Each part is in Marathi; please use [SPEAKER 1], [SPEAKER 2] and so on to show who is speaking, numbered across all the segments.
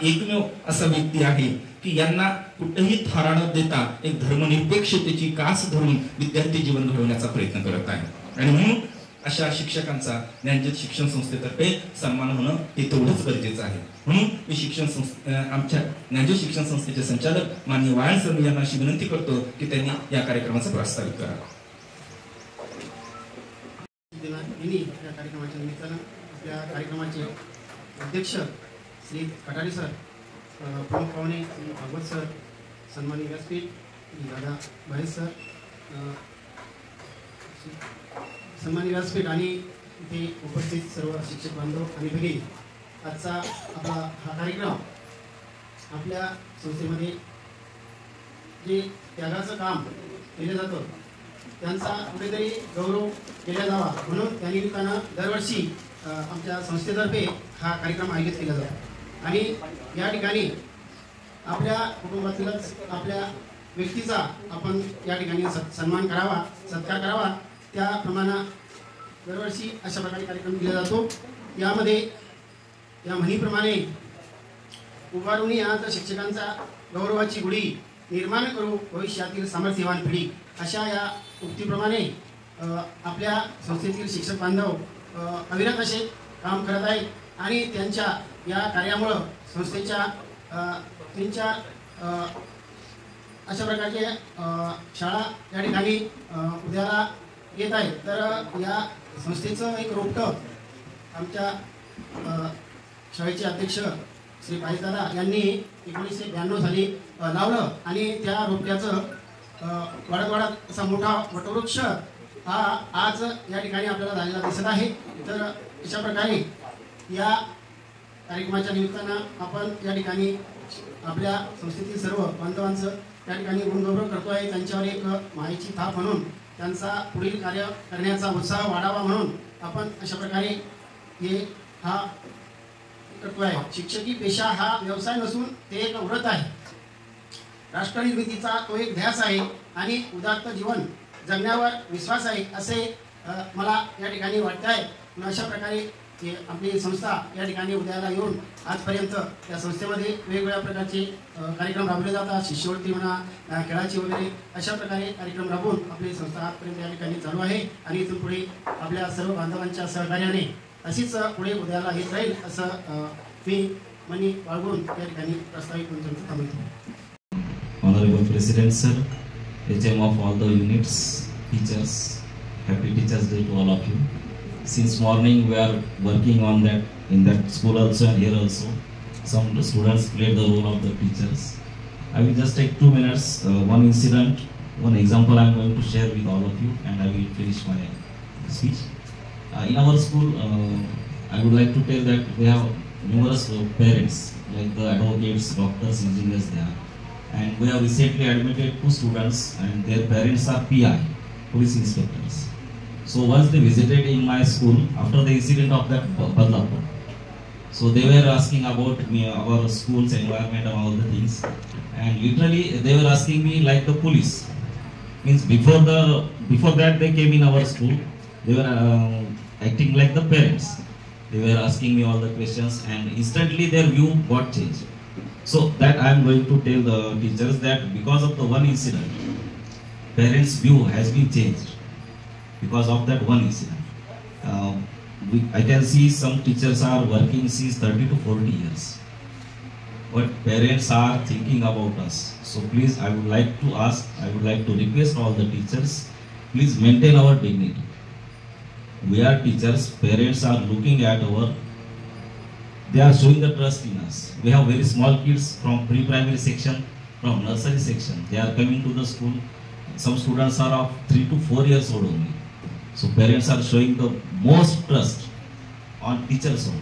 [SPEAKER 1] एकमेव असा व्यक्ती आहे की यांना कुठेही थारा न देता एक धर्मनिरपेक्षतेची कास धरून विद्यार्थी जीवन घडवण्याचा प्रयत्न करत आहे. आणि म्हणून अशा शिक्षकांचा ज्ञानज्योत शिक्षण संस्थेतर्फे सन्मान होणं हे तेवढंच गरजेचं आहे. म्हणून मी आमच्या ज्ञानज्योत शिक्षण संस्थेचे संचालक माननीय वायन सर यांना अशी विनंती करतो की त्यांनी या कार्यक्रमाचा प्रस्तावित करावा.
[SPEAKER 2] या कार्यक्रमाच्या निमित्तानं आपल्या कार्यक्रमाचे अध्यक्ष श्री कटारे सर, प्रमुख पाहुणे श्री भागवत सर, सन्माननीय व्यासपीठ दादा भाई सर, सन्माननीय व्यासपीठ आणि इथे उपस्थित सर्व शिक्षक बांधव आणि भगिनी, आजचा आपला हा कार्यक्रम आपल्या संस्थेमध्ये जे त्यागाचं काम केलं जातं त्यांचा कुठेतरी गौरव केला जावा म्हणून त्या निमित्तानं दरवर्षी आमच्या संस्थेतर्फे हा कार्यक्रम आयोजित केला जातो. आणि या ठिकाणी आपल्या कुटुंबातीलच आपल्या व्यक्तीचा आपण या ठिकाणी सन्मान करावा, सत्कार करावा, त्याप्रमाणे दरवर्षी अशा प्रकारे कार्यक्रम केला जातो. यामध्ये या म्हणीप्रमाणे उभारून आज शिक्षकांचा गौरवाची गुढी निर्माण करू भविष्यातील सामर्थ्यवान पिढी, अशा या उक्तीप्रमाणे आपल्या संस्थेतील शिक्षक बांधव अविरत असे काम करत आहेत आणि त्यांच्या या कार्यामुळं संस्थेच्या त्यांच्या अशा प्रकारचे शाळा या ठिकाणी उद्याला येत आहेत. तर या संस्थेचं एक रोपटं आमच्या शाळेचे अध्यक्ष श्री पाहिदादा यांनी 1992 साली लावलं आणि त्या रोपट्याचं वाढत वाढत असा मोठा वटवृक्ष हा आज या ठिकाणी आपल्याला झालेला दिसत आहे. तर अशा प्रकारे या कार्यक्रमाच्या निमित्तानं आपण या ठिकाणी आपल्या संस्थेतील सर्व बांधवांचं या ठिकाणी गुणगौरव करतो आहे. त्यांच्यावर एक मायेची थाप म्हणून त्यांचा पुढील कार्य करण्याचा उत्साह वाढावा म्हणून आपण अशा प्रकारे हे हा करतो आहे. शिक्षकी पेशा हा व्यवसाय नसून ते एक व्रत आहे. राष्ट्रनिर्मितीचा तो एक ध्यास आहे आणि उदात्त जीवन जगण्यावर विश्वास आहे असे मला या ठिकाणी वाटतं आहे. अशा प्रकारे आपली संस्था या ठिकाणी उद्याला येऊन आजपर्यंत या संस्थेमध्ये वेगवेगळ्या प्रकारचे कार्यक्रम राबवले जातात. शिष्यवृत्ती म्हणा, खेळाची वगैरे अशा प्रकारे कार्यक्रम राबवून आपली संस्था आजपर्यंत या ठिकाणी चालू आहे आणि इथून पुढे आपल्या सर्व बांधवांच्या सहकार्याने अशीच पुढे उद्याला येत राहील असं मी मनी बाळगून या ठिकाणी प्रस्तावित मंत्र्यांचं थांबवतो.
[SPEAKER 3] Honorable President Sir, HM of all the units, teachers, happy Teachers Day to all of you. Since morning we are working on that, in that school also and here also. Some students played the role of the teachers. I will just take 2 minutes, one incident, one example I am going to share with all of you and I will finish my speech. In our school, I would like to tell that we have numerous parents like the advocates, doctors, engineers there. And we have recently admitted 2 students and their parents are PI, police inspectors. So once they visited in my school after the incident of that Badlapur, so they were asking about me, our school's environment and all the things, and literally they were asking me like the police. Means before that they came in our school, they were acting like the parents. They were asking me all the questions and instantly their view got changed. So that I am going to tell the teachers that because of the one incident, parents' view has been changed because of that one incident. I can see some teachers are working since 30 to 40 years, but parents are thinking about us. So please, I would like to ask, I would like to request all the teachers, please maintain our dignity. We are teachers, parents are looking at our, they are showing the trust in us. We have very small kids from pre-primary section, from nursery section. They are coming to the school. Some students are of 3 to 4 years old only. So parents are showing the most trust on teachers only.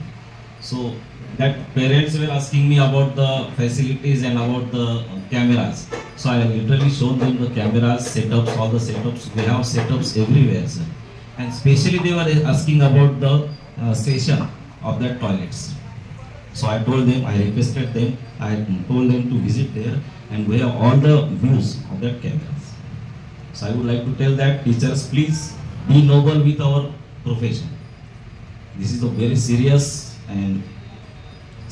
[SPEAKER 3] So that parents were asking me about the facilities and about the cameras. So I have literally shown them the cameras, setups, all the setups. We have setups everywhere, sir. And especially they were asking about the station of the toilets. So I told them, I requested them, I told them to visit there and we have all the views of that cameras. So I would like to tell that teachers, please be noble with our profession. This is a very serious and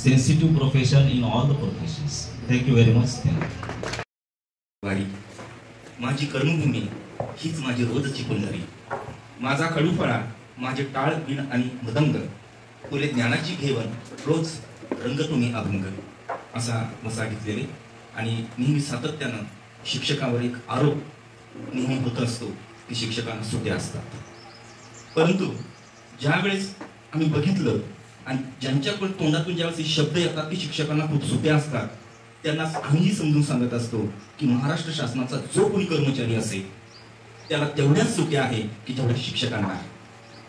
[SPEAKER 3] sensitive profession in all the professions. Thank you very much.
[SPEAKER 1] वारी माझी कर्मभूमी हीच माझी रोजची पुंडरी, माझा कडूफळा माझे टाळ बिन आणि मदंग, पुरे ज्ञानाची घेवन रोज रंग तुम्ही अभंग, असा मसा घेतलेले. आणि नेहमी सातत्यानं शिक्षकावर एक आरोप नेहमी होत असतो की शिक्षकांना सुट्या असतात. परंतु ज्या वेळेस आम्ही बघितलं आणि ज्यांच्याकडे तोंडातून ज्यावेळेस हे शब्द येतात की शिक्षकांना खूप सुट्या असतात, त्यांना आम्हीही समजून सांगत असतो की महाराष्ट्र शासनाचा जो कोणी कर्मचारी असेल त्याला तेवढ्याच सुट्या आहे की जेवढ्या शिक्षकांना आहे.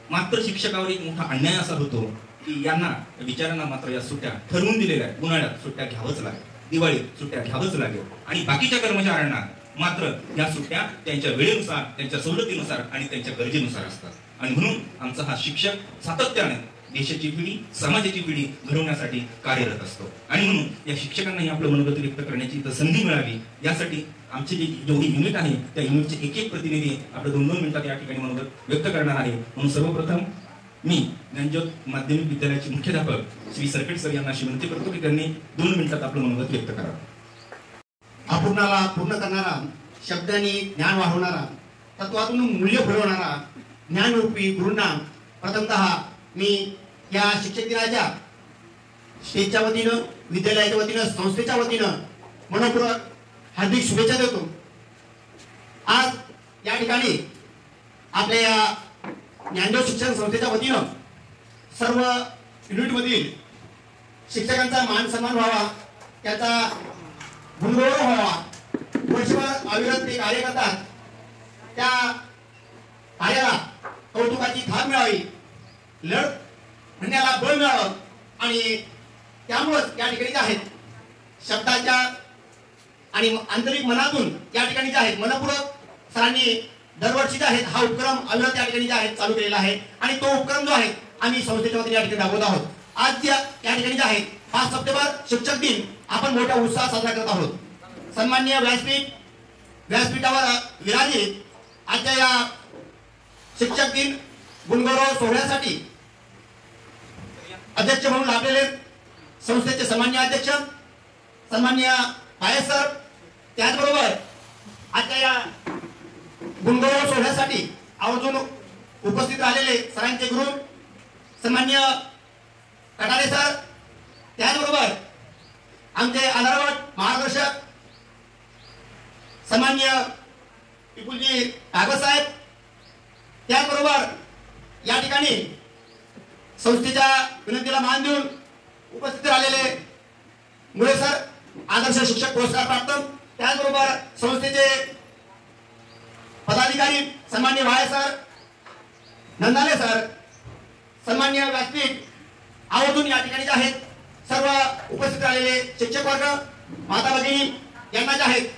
[SPEAKER 1] मात्र शिक्षकावर एक मोठा अन्याय असा होतो की यांना विचारांना मात्र या सुट्ट्या ठरवून दिलेल्या आहेत. उन्हाळ्यात सुट्ट्या घ्यावंच लागेल, दिवाळीत सुट्ट्या घ्यावंच लागेल, आणि बाकीच्या कर्मचाऱ्यांना मात्र या सुट्ट्या त्यांच्या वेळेनुसार, त्यांच्या सवलतीनुसार आणि त्यांच्या गरजेनुसार असतात. आणि म्हणून आमचा हा शिक्षक सातत्याने देशाची पिढी, समाजाची पिढी घडवण्यासाठी कार्यरत असतो. आणि म्हणून या शिक्षकांनाही आपलं मनोगत व्यक्त करण्याची इथं संधी मिळावी, यासाठी आमचे जेवढी युनिट आहे त्या युनिटचे एक एक प्रतिनिधी आपलं 2-2 मिनिटात या ठिकाणी मनोगत व्यक्त करणार आहे. म्हणून सर्वप्रथम मी ज्ञानज्योत माध्यमिक विद्यालयाचे मुख्याध्यापक श्री सरकेट सर यांना अशी विनंती करतो की त्यांनी 2 मिनिटात आपलं मनोगत व्यक्त करावं.
[SPEAKER 2] अपूर्णाला पूर्ण करणारा, शब्दांनी ज्ञान वाढवणारा, तत्वातून मूल्य फुलवणारा ज्ञानरूपी गुरूंना प्रथमतः मी या शिक्षक दिनाच्या स्टेजच्या वतीनं, विद्यालयाच्या वतीनं, संस्थेच्या वतीनं मनपूर्वक हार्दिक शुभेच्छा देतो. आज या ठिकाणी आपल्या या ज्ञानज्योत शिक्षण संस्थेच्या वतीनं सर्व युनिटमधील शिक्षकांचा मान सन्मान व्हावा, त्याचा गुणगौरव व्हावा. वर्षभर अविरत ते कार्य करतात, त्या कार्याला कौतुकाची थाप मिळावी, लढ म्हणण्याला बळ मिळावं. आणि त्यामुळेच या ठिकाणी जे आहेत शब्दाच्या आणि आंतरिक मनातून या ठिकाणी जे आहेत मनपूर्वक सरांनी दरवर्षी जे आहेत हा उपक्रम अविरत या ठिकाणी जे आहेत चालू केलेला आहे. आणि तो उपक्रम जो आहे आम्ही संस्थेच्या वतीने या ठिकाणी राबवत आहोत. आज या ठिकाणी जे आहे 5 सप्टेंबर शिक्षक दिन आपण मोठ्या उत्साहात साजरा करत आहोत. सन्माननीय व्यासपीठावर विराजित आजच्या या शिक्षक दिन गुणगौरव सोहळ्यासाठी अध्यक्ष म्हणून लाभलेले संस्थेचे सन्माननीय अध्यक्ष सन्माननीय पायस सर, त्याचबरोबर आजच्या या गुणगौरव सोहळ्यासाठी आवर्जून उपस्थित राहिलेले सरांचे गुरु सन्माननीय कटारे सर, त्याचबरोबर आमचे आधारवट मार्गदर्शक सन्माननीय विपुलजी कागज साहेब, त्याचबरोबर या ठिकाणी संस्थेच्या विनंतीला मान देऊन उपस्थित राहिलेले मुळे सर, आदर्श शिक्षक पुरस्कार प्राप्त, त्याचबरोबर संस्थेचे पदाधिकारी सन्माननीय वाळे सर, नंदाले सर, सन्माननीय व्यासपीठ आवर्जून या ठिकाणी जे आहेत सर्व उपस्थित राहिलेले शिक्षक वर्ग, माता भगिनी यांना जे आहेत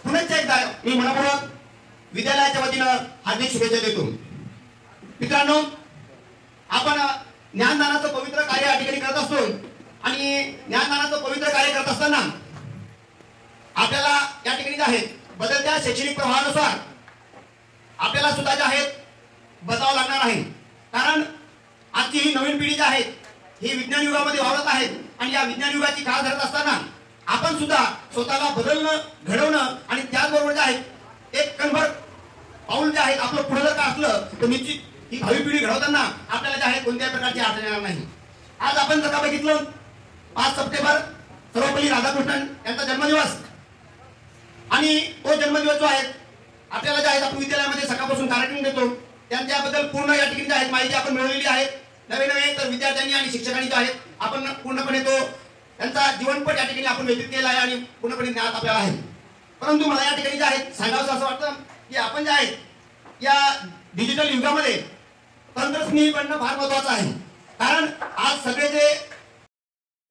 [SPEAKER 2] पुन्हा एकदा मी मनपूर्वक विद्यालयाच्या वतीनं हार्दिक शुभेच्छा देतो. मित्रांनो, आपण ज्ञानदानाचं पवित्र कार्य या ठिकाणी करत असतो आणि ज्ञानदानाचं पवित्र कार्य करत असताना आपल्याला या ठिकाणी जे आहेत बदलत्या शैक्षणिक प्रवाहानुसार आपल्याला सुद्धा जे आहेत बदलावं लागणार आहे. कारण आजची ही नवीन पिढी जी आहे ही विज्ञान युगामध्ये वावरत आहेत आणि या विज्ञान युगाची काळ धरत असताना आपण सुद्धा स्वतःला बदलणं, घडवणं आणि त्याचबरोबर जे आहे एक कणभर पाऊल जे आहे आपलं पुढे जर का असलं तर निश्चित ही भावी पिढी घडवताना आपल्याला जे आहे कोणत्याही प्रकारची अडचण येणार नाही. आज आपण जर का बघितलं 5 सप्टेंबर सर्वपल्ली राधाकृष्णन यांचा जन्मदिवस, आणि तो जन्मदिवस जो आहे आपल्याला जे आहे आपण विद्यालयामध्ये सकाळपासून कार्यक्रम देतो, त्यांच्याबद्दल पूर्ण या ठिकाणी जे आहे माहिती आपण मिळवलेली आहे. नवे तर विद्यार्थ्यांनी आणि शिक्षकांनी जे आहेत आपण पूर्णपणे तो त्यांचा जीवनपट या ठिकाणी आपण व्यतीत केला आहे आणि पूर्णपणे ज्ञात आपल्याला आहे. परंतु मला या ठिकाणी जे आहे सांगावं असं वाटतं की आपण जे आहे या डिजिटल युगामध्ये तंत्रस्नेही बनणं फार महत्वाचं आहे. कारण आज सगळे जे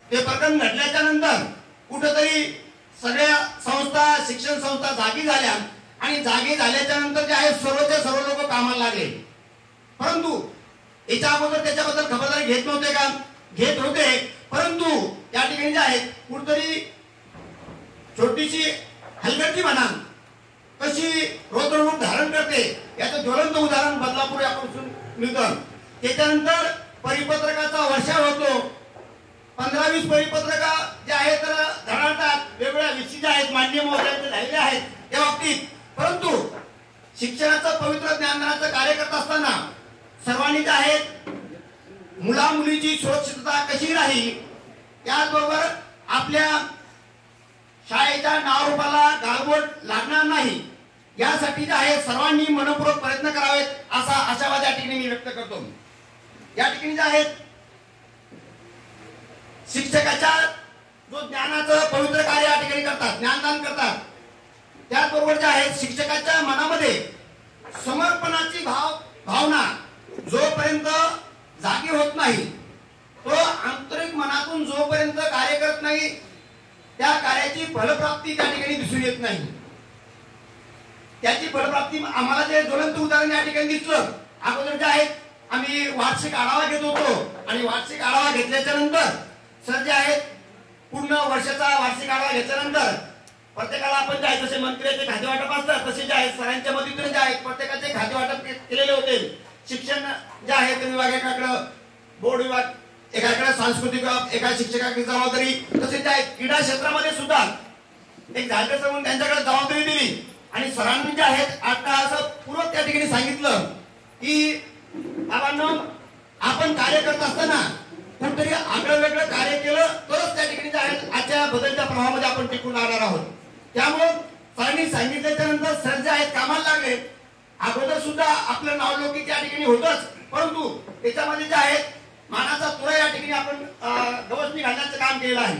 [SPEAKER 2] ते प्रकरण घडल्याच्या नंतर कुठेतरी सगळ्या संस्था, शिक्षण संस्था जागी झाल्या आणि जागी झाल्याच्या नंतर जे आहे सर्वचे सर्व लोक कामाला लागले. परंतु याच्या अगोदर त्याच्याबद्दल खबरदारी घेत नव्हते का? घेत होते, परंतु या ठिकाणी जे आहे कुठेतरी छोटीशी हलगर्जी म्हणा कशी रौद्ररूप धारण करते याचं ज्वलंत उदाहरण बदलापूर आपण मिळतं. त्याच्यानंतर परिपत्रकाचा वर्षाव होतो 15-20 परिपत्रक जे आहेत तर धरणात वेगवेगळ्या विषय जे आहेत माननीय महोदयांचे झालेले आहेत त्या बाबतीत, परंतु शिक्षणाचं पवित्र ज्ञानदानाचं कार्य करत असताना सर्वांनी जे आहेत मुला मुलीची सुरक्षितता कशी राहील, त्याचबरोबर आपल्या शाळेच्या नावरूपाला गाळबोट लागणार नाही यासाठी जे आहे सर्वांनी मनपूर्वक प्रयत्न करावेत असा आशावाद या ठिकाणी मी व्यक्त करतो. या ठिकाणी जे आहेत शिक्षकाच्या जो ज्ञानाचं पवित्र कार्य या ठिकाणी करतात, ज्ञानदान करतात, त्याचबरोबर जे आहे शिक्षकाच्या मनामध्ये समर्पणाची भावना जोपर्यंत जागी होत नाही, तो आंतरिक मनातून जोपर्यंत कार्य करत नाही, त्या कार्याची फलप्राप्ती त्या ठिकाणी दिसून येत नाही. त्याची फलप्राप्ती आम्हाला जे ज्वलंत उदाहरण या ठिकाणी दिसलं, अगोदर जे आहेत आम्ही वार्षिक आढावा घेत होतो आणि वार्षिक आढावा घेतल्याच्या नंतर सर जे आहेत पूर्ण वर्षाचा वार्षिक आढावा घेतल्यानंतर प्रत्येकाला आपण जे आहे जसे मंत्र्याचे खाते वाटप असतात तसे जे आहेत सरांच्या मदतीने जे आहेत प्रत्येकाचे खाते वाटप केलेले होते. शिक्षण जे आहे ते विभागाकडे बोर्ड विभाग एकाकडे सांस्कृतिक विभाग, एका शिक्षकाची जबाबदारी, तसेच जे आहेत क्रीडा क्षेत्रामध्ये सुद्धा एक झाडे म्हणून त्यांच्याकडे जबाबदारी दिली आणि सरांनी जे आहेत आता असं पूर्वक त्या ठिकाणी सांगितलं की बाबांनो आपण कार्य करत असताना कुठेतरी आगळं वेगळं कार्य केलं तरच त्या ठिकाणी जे आहेत आजच्या बदलत्या प्रवाहामध्ये आपण टिकून राहणार आहोत. त्यामुळे सरांनी सांगितल्याच्या नंतर सर जे आहेत कामाला लागले. अगोदर सुद्धा आपलं नावलौकिक या ठिकाणी होतच, परंतु त्याच्यामध्ये जे आहेत मानाचा तुरा या ठिकाणी आपण गवसणी घालण्याचं काम केलं आहे.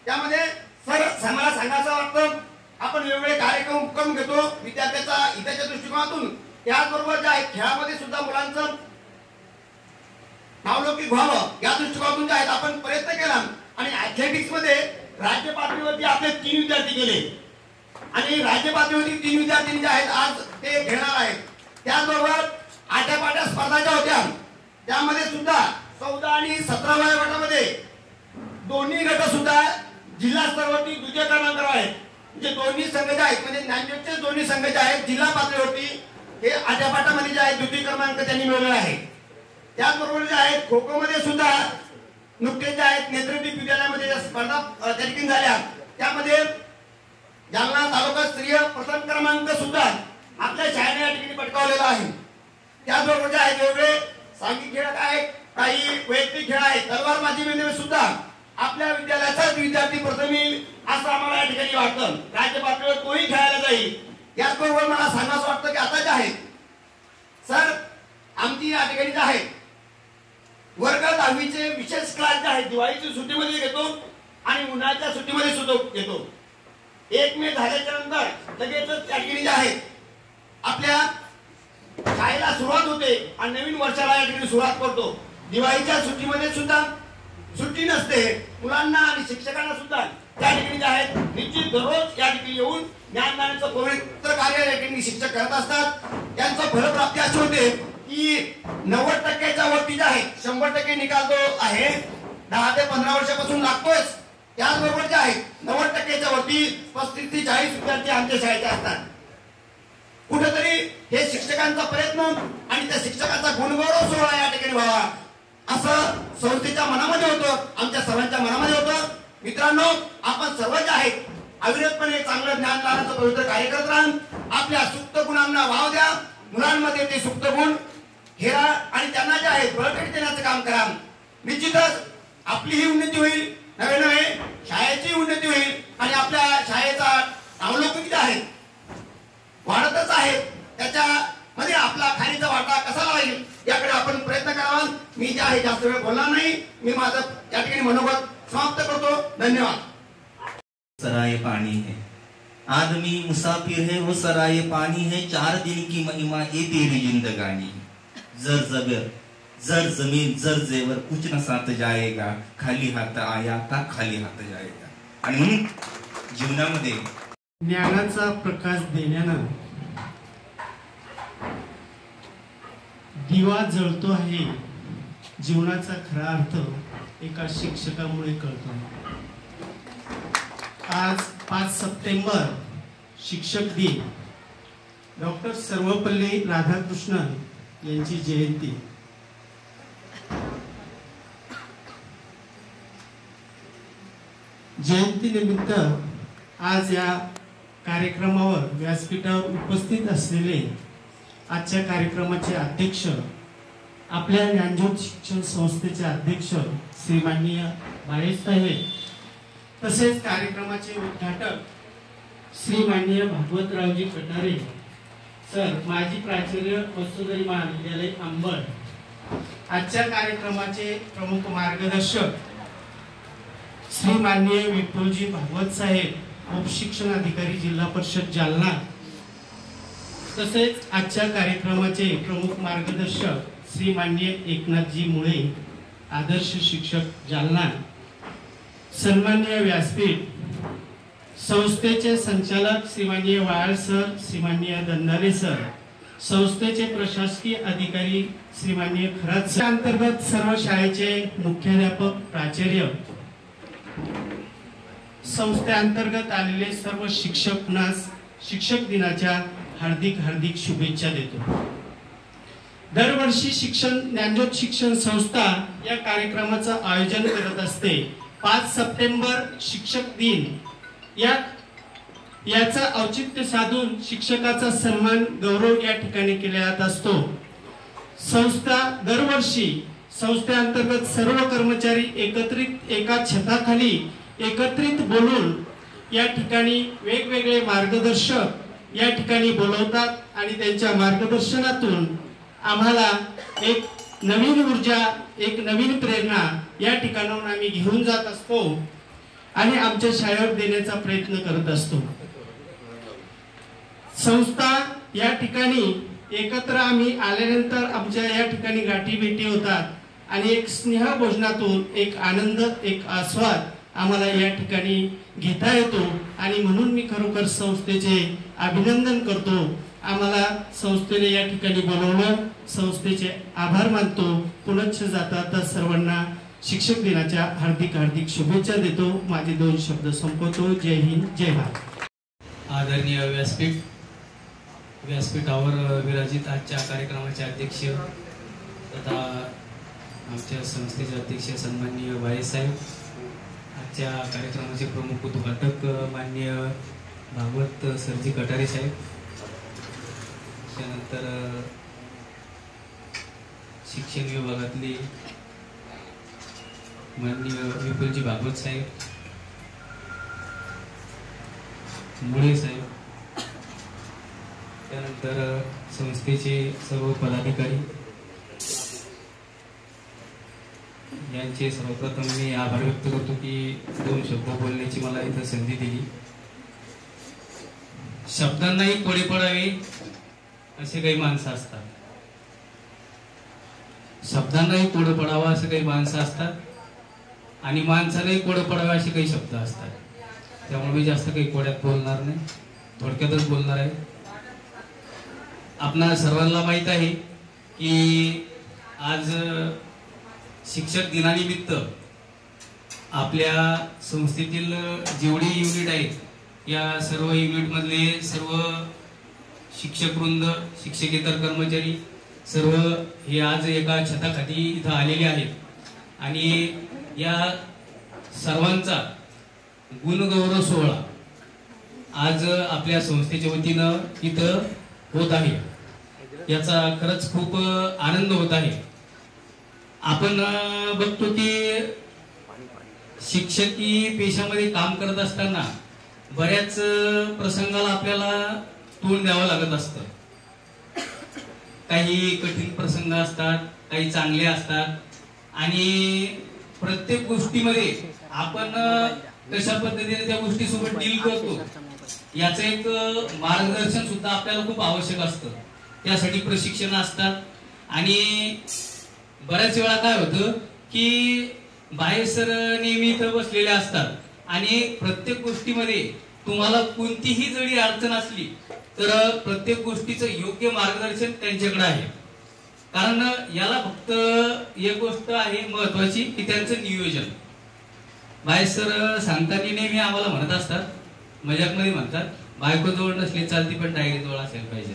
[SPEAKER 2] त्यामध्ये सर मला सांगायचं वाटतं आपण वेगवेगळे कार्यक्रम करून घेतो विद्यार्थ्याच्या हिताच्या दृष्टिकोनातून, त्याचबरोबर जे आहे खेळामध्ये सुद्धा मुलांचं नावलौकिक व्हावं या दृष्टिकोनातून जे आहेत आपण प्रयत्न केला आणि ऍथलेटिक्स मध्ये राज्य पातळीवरती आपले 3 विद्यार्थी गेले आणि राज्य पातळीवरती 3 विद्यार्थी जे आहेत आज ते घेणार आहेत. त्याचबरोबर आट्यापाट्या स्पर्धा ज्या होत्या त्यामध्ये सुद्धा 14 आणि 17व्या गटामध्ये दोन्ही गट सुद्धा जिल्हा स्तरावरती द्वितीय क्रमांकावर आहेत. म्हणजे दोन्ही संघ जे आहेत म्हणजे ज्ञानज्योतचे दोन्ही संघ जे आहेत जिल्हा पातळीवरती हे आट्यापाट्यामध्ये जे आहे द्वितीय क्रमांक त्यांनी मिळवलेला आहे. त्याचबरोबर जे आहेत खो खो मध्ये सुद्धा नुकतेच जे आहेत नेत्रदीप विद्यालयामध्ये स्पर्धा त्या ठिकाणी झाल्या, त्यामध्ये जालना तालुका स्तरीय प्रथम क्रमांक सुद्धा आपल्या शाळेने या ठिकाणी पटकावलेला आहे. त्याचबरोबर जे आहेत वेगवेगळे सांघिक खेळ आहेत, काही वैयक्तिक खेळ आहेत, तलवारबाजीमध्ये सुद्धा आपल्या विद्यालयाचाच विद्यार्थी प्रथम येईल असं आम्हाला या ठिकाणी वाटतं. राज्य पातळीवर तोही खेळायला जाईल. याचबरोबर मला सांगायचं वाटतं की आता जे आहे सर आमची या ठिकाणी जे आहे वर्ग 10वीचे विशेष क्लास जे आहे दिवाळीच्या सुट्टीमध्ये घेतो आणि उन्हाळ्याच्या सुट्टीमध्ये सुद्धा घेतो. 1 मे झाल्याच्या नंतर लगेचच त्या ठिकाणी जे आहे आपल्या शाळेला सुरुवात होते आणि नवीन वर्षाला या ठिकाणी सुरुवात करतो. दिवाळीच्या सुट्टीमध्ये सुद्धा सुट्टी नसते मुलांना आणि शिक्षकांना सुद्धा त्या ठिकाणी जे आहेत निश्चित दररोज या ठिकाणी येऊन ज्ञानदानाचं पवित्र कार्य या ठिकाणी शिक्षक करत असतात. त्यांचं फलप्राप्ती अशी होते की 90%च्या वरती जे आहे 100% निकाल जो आहे 10 ते 15 वर्षापासून लागतोच. त्याचबरोबर जे आहे 90%च्या वरती 35 ते 40 विद्यार्थी आमच्या शाळेचे असतात. कुठेतरी हे शिक्षकांचा प्रयत्न आणि त्या शिक्षकांचा गुणगौरव सोहळा या ठिकाणी व्हावा असं संस्थेच्या मनामध्ये होतं, आमच्या सर्वांच्या मनामध्ये होतं. मित्रांनो आपण सर्व जे आहेत अविरतपणे चांगलं ज्ञानदानाचं पवित्र कार्य करत राहा. आपल्या सुप्त गुणांना वाव द्या. मुलांमध्ये ते सुप्त गुण हेरा आणि त्यांना जे आहे बळकटी देण्याचं काम करा. निश्चितच आपलीही उन्नती होईल, नवे नवे शाळेची उन्नती होईल आणि आपल्या शाळेचा नावलौकिक जे आहे वाढतच आहे. त्याच्यामध्ये आपला खालीचा वाटा कसा राहील याकडे आपण प्रयत्न करावा. मी जे आहे जास्त वेळ बोलणार नाही. मी माझं या ठिकाणी मनोगत समाप्त करतो. धन्यवाद.
[SPEAKER 1] सराय पानी है आदमी मुसाफिर है वो सराय पानी है 4 दिन की महिमा ये तेरी जिंदगानी. जर जबर जर जमीन जर जेवर कुछ न साथ जाएगा, खाली हात आया का खाली हात जाएगा. आणि म्हणून जीवनामध्ये
[SPEAKER 2] ज्ञानाचा प्रकाश देण्यानं दिवा जळतो आहे. जीवनाचा खरा अर्थ एका शिक्षकामुळे कळतो. आज 5 सप्टेंबर शिक्षक दिन, डॉक्टर सर्वपल्ली राधाकृष्णन यांची जयंती.
[SPEAKER 4] जयंतीनिमित्त आज या कार्यक्रमावर व्यासपीठावर उपस्थित असलेले आजच्या कार्यक्रमाचे अध्यक्ष, आपल्या ज्ञानज्योत शिक्षण संस्थेचे अध्यक्ष श्री माननीय बाळे साहेब, तसेच कार्यक्रमाचे उद्घाटक श्री माननीय भागवतरावजी कटारे सर, माजी प्राचार्य वसुधरी महाविद्यालय अंबड, आजच्या कार्यक्रमाचे प्रमुख मार्गदर्शक श्री माननीय विपुलजी भागवत साहेब, उपशिक्षण अधिकारी जिल्हा परिषद जालना, तसेच आजच्या कार्यक्रमाचे प्रमुख मार्गदर्शक श्री माननीय एकनाथजी मुळे, आदर्श शिक्षक जालना, सन्माननीय व्यासपीठ, संस्थेचे संचालक श्री माननीय वाळ सर, श्री माननीय दंदारे सर, संस्थेचे प्रशासकीय अधिकारी श्री माननीय खरात सर, अंतर्गत सर्व शाळेचे मुख्याध्यापक, प्राचार्य, संस्थेअंतर्गत आलेले सर्व शिक्षकांनास शिक्षक दिनाच्या हार्दिक हार्दिक शुभेच्छा देतो। दरवर्षी ज्ञानज्योत शिक्षण संस्था या कार्यक्रमाचं आयोजन करत असते। 5 सप्टेंबर शिक्षक दिन याचा औचित्य साधून शिक्षकाचा सन्मान गौरव या ठिकाणी केला जात असतो। संस्था दरवर्षी संस्थेअंतर्गत सर्व कर्मचारी एकत्रित एका छताखाली एकत्रित बोलून या ठिकाणी वेगवेगळे मार्गदर्शक या ठिकाणी बोलवतात आणि त्यांच्या मार्गदर्शनातून आम्हाला एक नवीन ऊर्जा, एक नवीन प्रेरणा या ठिकाणाहून आम्ही घेऊन जात असतो आणि आमच्या शाळेवर देण्याचा प्रयत्न करत असतो। संस्था या ठिकाणी एकत्र आम्ही आल्यानंतर आमच्या या ठिकाणी गाठी भेटी होतात आणि एक स्नेह भोजनातून एक आनंद, एक आस्वाद आम्हाला या ठिकाणी घेता येतो आणि म्हणून मी खरोखर संस्थेचे अभिनंदन करतो। आम्हाला संस्थेने या ठिकाणी बोलवलं, संस्थेचे आभार मानतो। पुनश्च जाता सर्वांना शिक्षक दिनाच्या हार्दिक हार्दिक शुभेच्छा देतो। माझे 2 शब्द संपवतो। जय हिंद, जय भारत।
[SPEAKER 5] आदरणीय व्यासपीठावर विराजित आजच्या कार्यक्रमाचे अध्यक्ष तथा आमच्या संस्थेचे अध्यक्ष सन्माननीय बाळे साहेब, आजच्या कार्यक्रमाचे प्रमुख उद्घाटक माननीय भागवत सरजी कटारे साहेब, त्यानंतर शिक्षण विभागातले माननीय विपुलजी भागवत साहेब, मुळे साहेब, त्यानंतर संस्थेचे सर्व पदाधिकारी यांचे सर्वप्रथम मी आभार व्यक्त करतो की 2 शब्द बोलण्याची मला इथं संधी दिली। शब्दांनाही कोडे पडावे असे काही माणसं असतात, शब्दांनाही कोडं पडावं असे काही माणसं असतात आणि माणसालाही कोडं पडावे असे काही शब्द असतात। त्यामुळे मी जास्त काही कोड्यात बोलणार नाही, थोडक्यातच बोलणार आहे। आपणा सर्वांना माहित आहे की आज शिक्षक दिनानिमित्त आपल्या संस्थेतील जेवढी युनिट आहेत या सर्व युनिट मधले सर्व शिक्षक वृंद, शिक्षकेतर कर्मचारी सर्व हे आज एका छताखाली इथं आलेले आहेत आणि या सर्वांचा गुणगौरव सोहळा आज आपल्या संस्थेच्या वतीनं इथं होत आहे। याचा खरंच खूप आनंद होत आहे। आपण बघतो की शिक्षकी पेशामध्ये काम करत असताना बऱ्याच प्रसंगाला आपल्याला तोंड द्यावं लागत असतं। काही कठीण प्रसंग असतात, काही चांगले असतात आणि प्रत्येक गोष्टीमध्ये आपण कशा पद्धतीने त्या गोष्टीसोबत डील करतो याचं एक मार्गदर्शन सुद्धा आपल्याला खूप आवश्यक असतं। त्यासाठी प्रशिक्षण असतात आणि बऱ्याच वेळा काय होतं की बाहेर सर नेहमी इथं बसलेले असतात आणि प्रत्येक गोष्टीमध्ये तुम्हाला कोणतीही जरी अडचण असली तर प्रत्येक गोष्टीचं योग्य मार्गदर्शन त्यांच्याकडे आहे। कारण याला फक्त एक गोष्ट आहे महत्वाची की त्यांचं नियोजन। बाहेर सर सांगताना नेहमी आम्हाला म्हणत असतात, मजाकमध्ये म्हणतात, बायको जवळ नसली चालती पण डायरी जवळ असायला पाहिजे।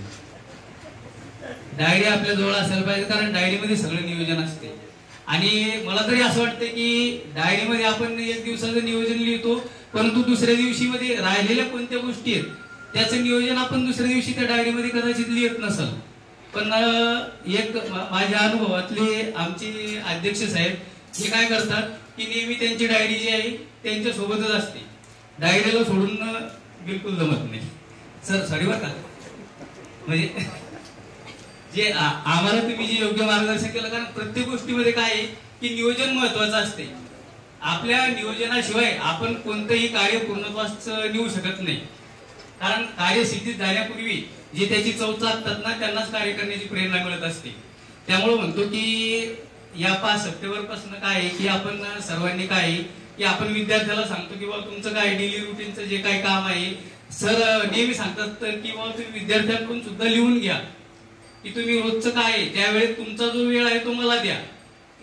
[SPEAKER 5] डायरी आपल्या जवळ असायला पाहिजे कारण डायरीमध्ये सगळं नियोजन असते। आणि मला तरी असं वाटतं की डायरीमध्ये आपण एक दिवसाचं नियोजन लिहितो, परंतु दुसऱ्या दिवशी मध्ये राहिलेल्या कोणत्या गोष्टी आहेत त्याचं नियोजन आपण दुसऱ्या दिवशी त्या डायरीमध्ये कदाचित लिहित नसल. पण एक माझ्या अनुभवातले आमचे अध्यक्ष साहेब हे काय करतात की नेहमी त्यांची डायरी जी आहे त्यांच्या सोबतच असते, डायरीला सोडून बिलकुल जमत नाही. सर सॉरी बरं का, म्हणजे जे आम्हाला तुम्ही जे योग्य मार्गदर्शन केलं, कारण प्रत्येक गोष्टीमध्ये काय आहे की नियोजन महत्वाचं असते. आपल्या नियोजनाशिवाय आपण कोणतंही कार्य पूर्णत्वास नेऊ शकत नाही. कारण कार्य सिद्धीत जाण्यापूर्वी जे त्याची चव चाकतात ना त्यांनाच कार्य करण्याची प्रेरणा मिळत असते. त्यामुळे म्हणतो की या 5 सप्टेंबर पासून काय आहे की आपण सर्वांनी काय आहे की आपण विद्यार्थ्याला सांगतो की बाबा तुमचं काय डेली रुटीनचं जे काही काम आहे, सर नेहमी सांगतात की बाबा तुम्ही विद्यार्थ्यांकडून सुद्धा लिहून घ्या की तुम्ही रोजचं काय आहे त्यावेळेस तुमचा जो वेळ आहे तो मला द्या.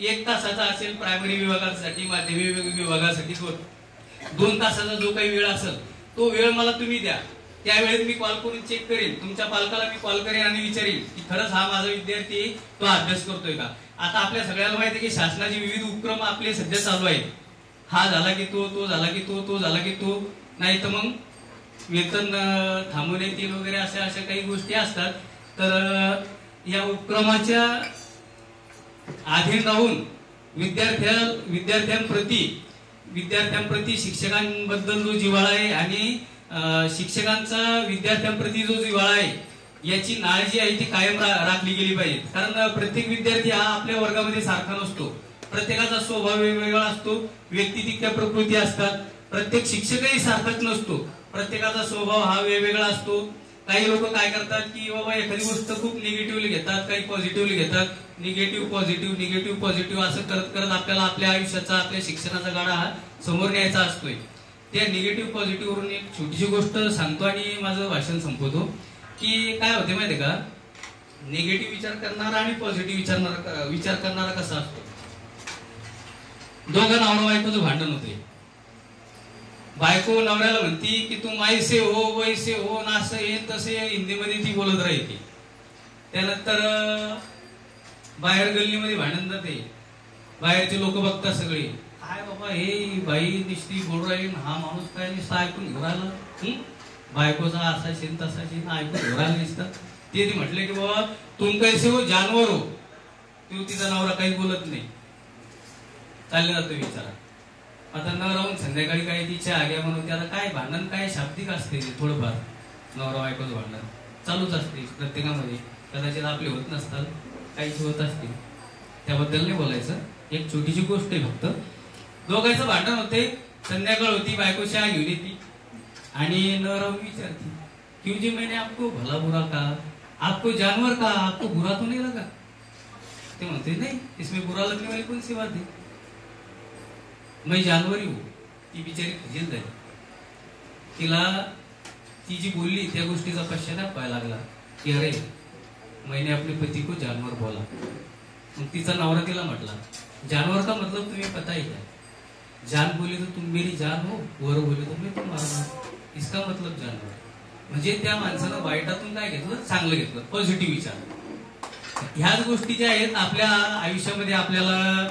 [SPEAKER 5] 1 तासाचा असेल प्रायमरी विभागासाठी, माध्यमिक विभागासाठी 2 तासाचा जो काही वेळ असेल तो वेळ मला तुम्ही द्या. त्यावेळेस मी कॉल करून चेक करेन, तुमच्या पालकाला मी कॉल करेन आणि विचारेन की खरंच हा माझा विद्यार्थी तो अभ्यास करतोय का. आता आपल्या सगळ्यांना माहिती आहे की शासनाचे विविध उपक्रम आपले सध्या चालू आहेत. हा झाला की तो झाला की तो झाला की तो, नाही तर मग वेतन थांबवण्यात येईल वगैरे अशा काही गोष्टी असतात. तर या उपक्रमाच्या अधीन राहून विद्यार्थ्यांप्रती शिक्षकांबद्दल जो जिव्हाळा आहे आणि शिक्षकांचा विद्यार्थ्यांप्रती जो जिव्हाळा आहे याची नाळ जी आहे ती कायम राखली गेली पाहिजे. कारण प्रत्येक विद्यार्थी हा आपल्या वर्गामध्ये सारखा नसतो, प्रत्येकाचा स्वभाव वेगवेगळा असतो, व्यक्तितिक्य प्रकृती असतात. प्रत्येक शिक्षकही सारखाच नसतो, प्रत्येकाचा स्वभाव हा वेगवेगळा असतो. काही लोक काय करतात की बाबा एखादी गोष्ट खूप निगेटिव्हली घेतात, काही पॉझिटिव्हली घेतात. निगेटिव्ह पॉझिटिव्ह असं करत करत आपल्याला आपल्या आयुष्याचा, आपल्या शिक्षणाचा गाडा हा समोर न्यायचा असतोय. त्या निगेटिव्ह पॉझिटिव्ह वरून एक छोटीशी गोष्ट सांगतो आणि माझं भाषण संपवतो. की काय होते माहितीये का, निगेटिव्ह विचार करणारा आणि पॉझिटिव्ह विचार करणारा कसा असतो. दोघं नवरा बायकोचं भांडण होते. बायको नवऱ्याला म्हणती की तू मायसे हो वैसे हो ना, असं हे तसे हिंदीमध्ये ती बोलत राहते. त्यानंतर बाहेर गल्लीमध्ये भांडण जाते, बाहेरचे लोक बघतात सगळे, काय बाबा हे बाई निश्चित बोल राहील, हा माणूस काय नुसतं ऐकून घेऊन राहिला, बायकोचा असा शेन तसा शेन ऐकून घेऊन राहिला नुसतं. ते म्हटले की बाबा तुम कैसे हो जानवर हो. तो तिचा नवरा काही बोलत नाही, चालले जातो विचारा. आता न राहून संध्याकाळी काय तिच्या आग्या म्हणून आता काय भांडण काय शाब्दिक असते, थोडंफार नवरा बायकोचं भांडण चालूच असते प्रत्येकामध्ये. कदाचित आपले होत नसतात, काहीच होत असतील, त्याबद्दल नाही बोलायचं. एक छोटीशी गोष्ट आहे फक्त. दोघांचं भांडण होते, संध्याकाळ होती, बायको चहा घेऊन येते आणि न राहून विचारते क्यों जी मैंने आपको भला बुरा कहा, आपको जानवर कहा, आपको बुरा तो नहीं लगा. ते म्हणते नाही, इसमें बुरा लगने वाली कौन सी बात है, मैं जानवर ही हूं. ती बिचारी खजील झाली. तिला ती जी बोलली त्या गोष्टीचा पश्चाताप व्हायला लागला की अरे मैंने अपने पति को जानवर बोला. मग तिचा नवरा तिला म्हटला जानवर का मतलब तुम्हें पता ही है, जान बोले तो तुम मेरी जान हो, वर बोले तो मैं तुम्हारा, इसका मतलब जानवर. म्हणजे त्या माणसानं वाईटातून काय घेतलं, चांगलं घेतलं, पॉझिटिव्ह विचार. ह्याच गोष्टी ज्या आहेत आपल्या आयुष्यामध्ये आपल्याला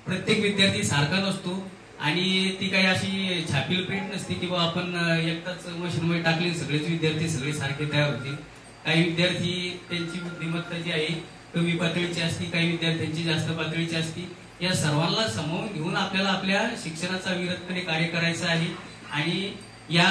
[SPEAKER 5] प्रत्येक विद्यार्थी सारखा नसतो आणि ती काही अशी छापील प्रिंट नसते की आपण एकटाच मशीनमध्ये टाकले सगळेच विद्यार्थी सगळे सारखे तयार होतील. काही विद्यार्थी त्यांची बुद्धिमत्ता जी आहे कमी पातळीची असते, काही विद्यार्थ्यांची जास्त पातळीची असते. या सर्वांना सामावून घेऊन आपल्याला आपल्या शिक्षणाचा अविरतपणे कार्य करायचं आहे आणि या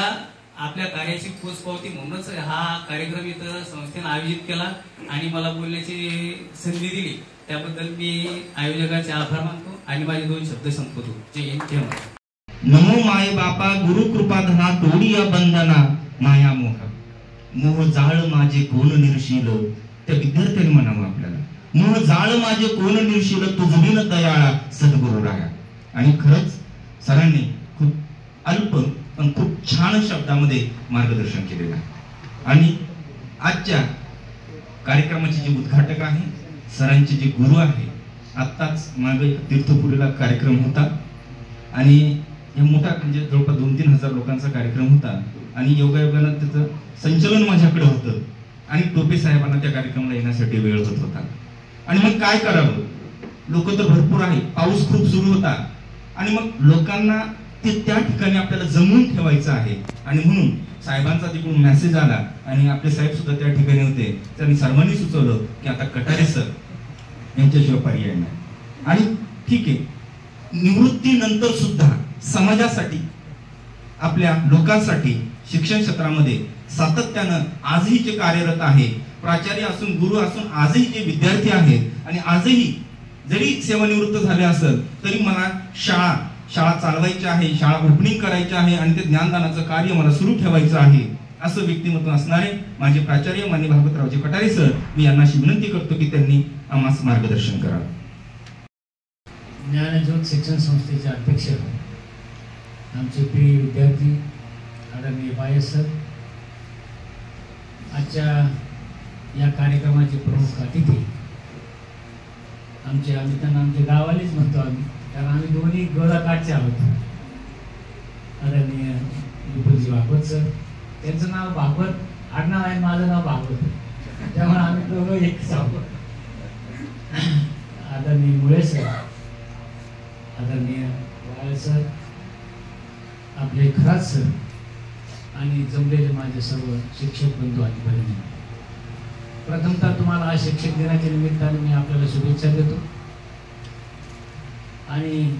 [SPEAKER 5] आपल्या कार्याची पोचपावती म्हणूनच हा कार्यक्रम इथं संस्थेने आयोजित केला आणि मला बोलण्याची संधी दिली. त्याबद्दल मी आयोजकांचे आभार मानतो आणि माझे 2 शब्द संपवतो. जय हिंद, जय महाराष्ट्र.
[SPEAKER 1] नमो माय बापा गुरु कृपा धना तोडिया बंधना माया मोह जाळ माझे कोण निर्शील. त्या विद्यार्थ्यांनी म्हणावं आपल्याला, मोह जाळ माझे कोण निर्शील तुझवीन दयाळा सद्गुरु राया. आणि खरंच सरांनी खूप अल्प पण खूप छान शब्दामध्ये मार्गदर्शन केलेलं आहे. आणि आजच्या कार्यक्रमाचे जे उद्घाटक आहे, सरांचे जे गुरु आहे, आत्ताच मागे तीर्थपुरीला कार्यक्रम होता आणि हे मोठा म्हणजे जवळपास 2-3 हजार लोकांचा कार्यक्रम होता आणि योगायोगानं त्याचं संचलन माझ्याकडे होतं आणि टोपे साहेबांना त्या कार्यक्रमाला येण्यासाठी वेळ होत होता. आणि मग काय करावं, लोक तर भरपूर आहे, पाऊस खूप सुरू होता आणि मग लोकांना ते त्या ठिकाणी आपल्याला जमवून ठेवायचं आहे. आणि म्हणून साहेबांचा तिकडून मेसेज आला आणि आपले साहेब सुद्धा त्या ठिकाणी होते. त्यांनी सर्वांनी सुचवलं की आता कटारे सर यांच्याशिवाय पर्याय नाही. आणि ठीक आहे, निवृत्तीनंतर सुद्धा समाजासाठी, आपल्या लोकांसाठी शिक्षण क्षेत्रामध्ये सातत्यानं आजही जे कार्यरत आहे, प्राचार्य असून गुरु असून आजही जे विद्यार्थी आहेत आणि आजही जरी सेवानिवृत्त झाले असेल तरी मला शाळा चालवायची आहे, शाळा ओपनिंग करायची आहे आणि ते ज्ञानदानाचं कार्य मला सुरू ठेवायचं आहे, असं व्यक्तिमत्व असणारे माझे प्राचार्य माननीय भागवतरावजी कटारे सर, मी यांना अशी विनंती करतो की त्यांनी आम्हास मार्गदर्शन करावं.
[SPEAKER 6] ज्ञानज्योत शिक्षण संस्थेचे अध्यक्ष आमचे प्रिय विद्यार्थी आदरणीय बायस सर, आजच्या या कार्यक्रमाचे प्रमुख अतिथी आम्ही त्यांना आमचे गावालेच म्हणतो आम्ही, कारण आम्ही दोन्ही गोलाकाठचे आहोत. आदरणीय विपुलजी भागवत सर, त्यांचं नाव भागवत आडनाव आहे, माझं नाव भागवत, त्यामुळे आम्ही दोघं एकच आहोत. आदरणीय मुळे सर, आदरणीय वाळ सर, आपले खरात सर आणि जमलेले माझे सर्व शिक्षक बंधू आणि भगिनी, प्रथमतः तुम्हाला आज शिक्षक दिनाच्या निमित्ताने मी आपल्याला शुभेच्छा देतो. आणि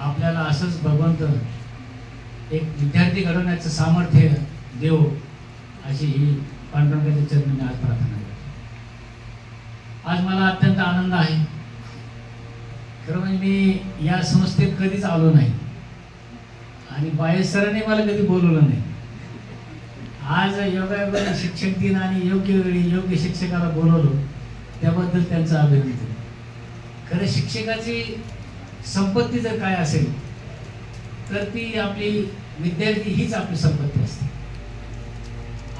[SPEAKER 6] आपल्याला असंच भगवंत एक विद्यार्थी घडवण्याचं सामर्थ्य देव, अशी ही पांडुरंगाच्या चरणी आज प्रार्थना करतो. आज मला अत्यंत आनंद आहे. खरं म्हणजे मी या संस्थेत कधीच आलो नाही आणि बायस सरांनी मला कधी बोलवलं नाही. आज योगायोगाने शिक्षक दिन आणि योग्य वेळी योग्य शिक्षकाला बोलवलं, त्याबद्दल त्यांचं अभिनंदन. खरं शिक्षकाची संपत्ती जर काय असेल तर ती आपली विद्यार्थी हीच आपली संपत्ती असते.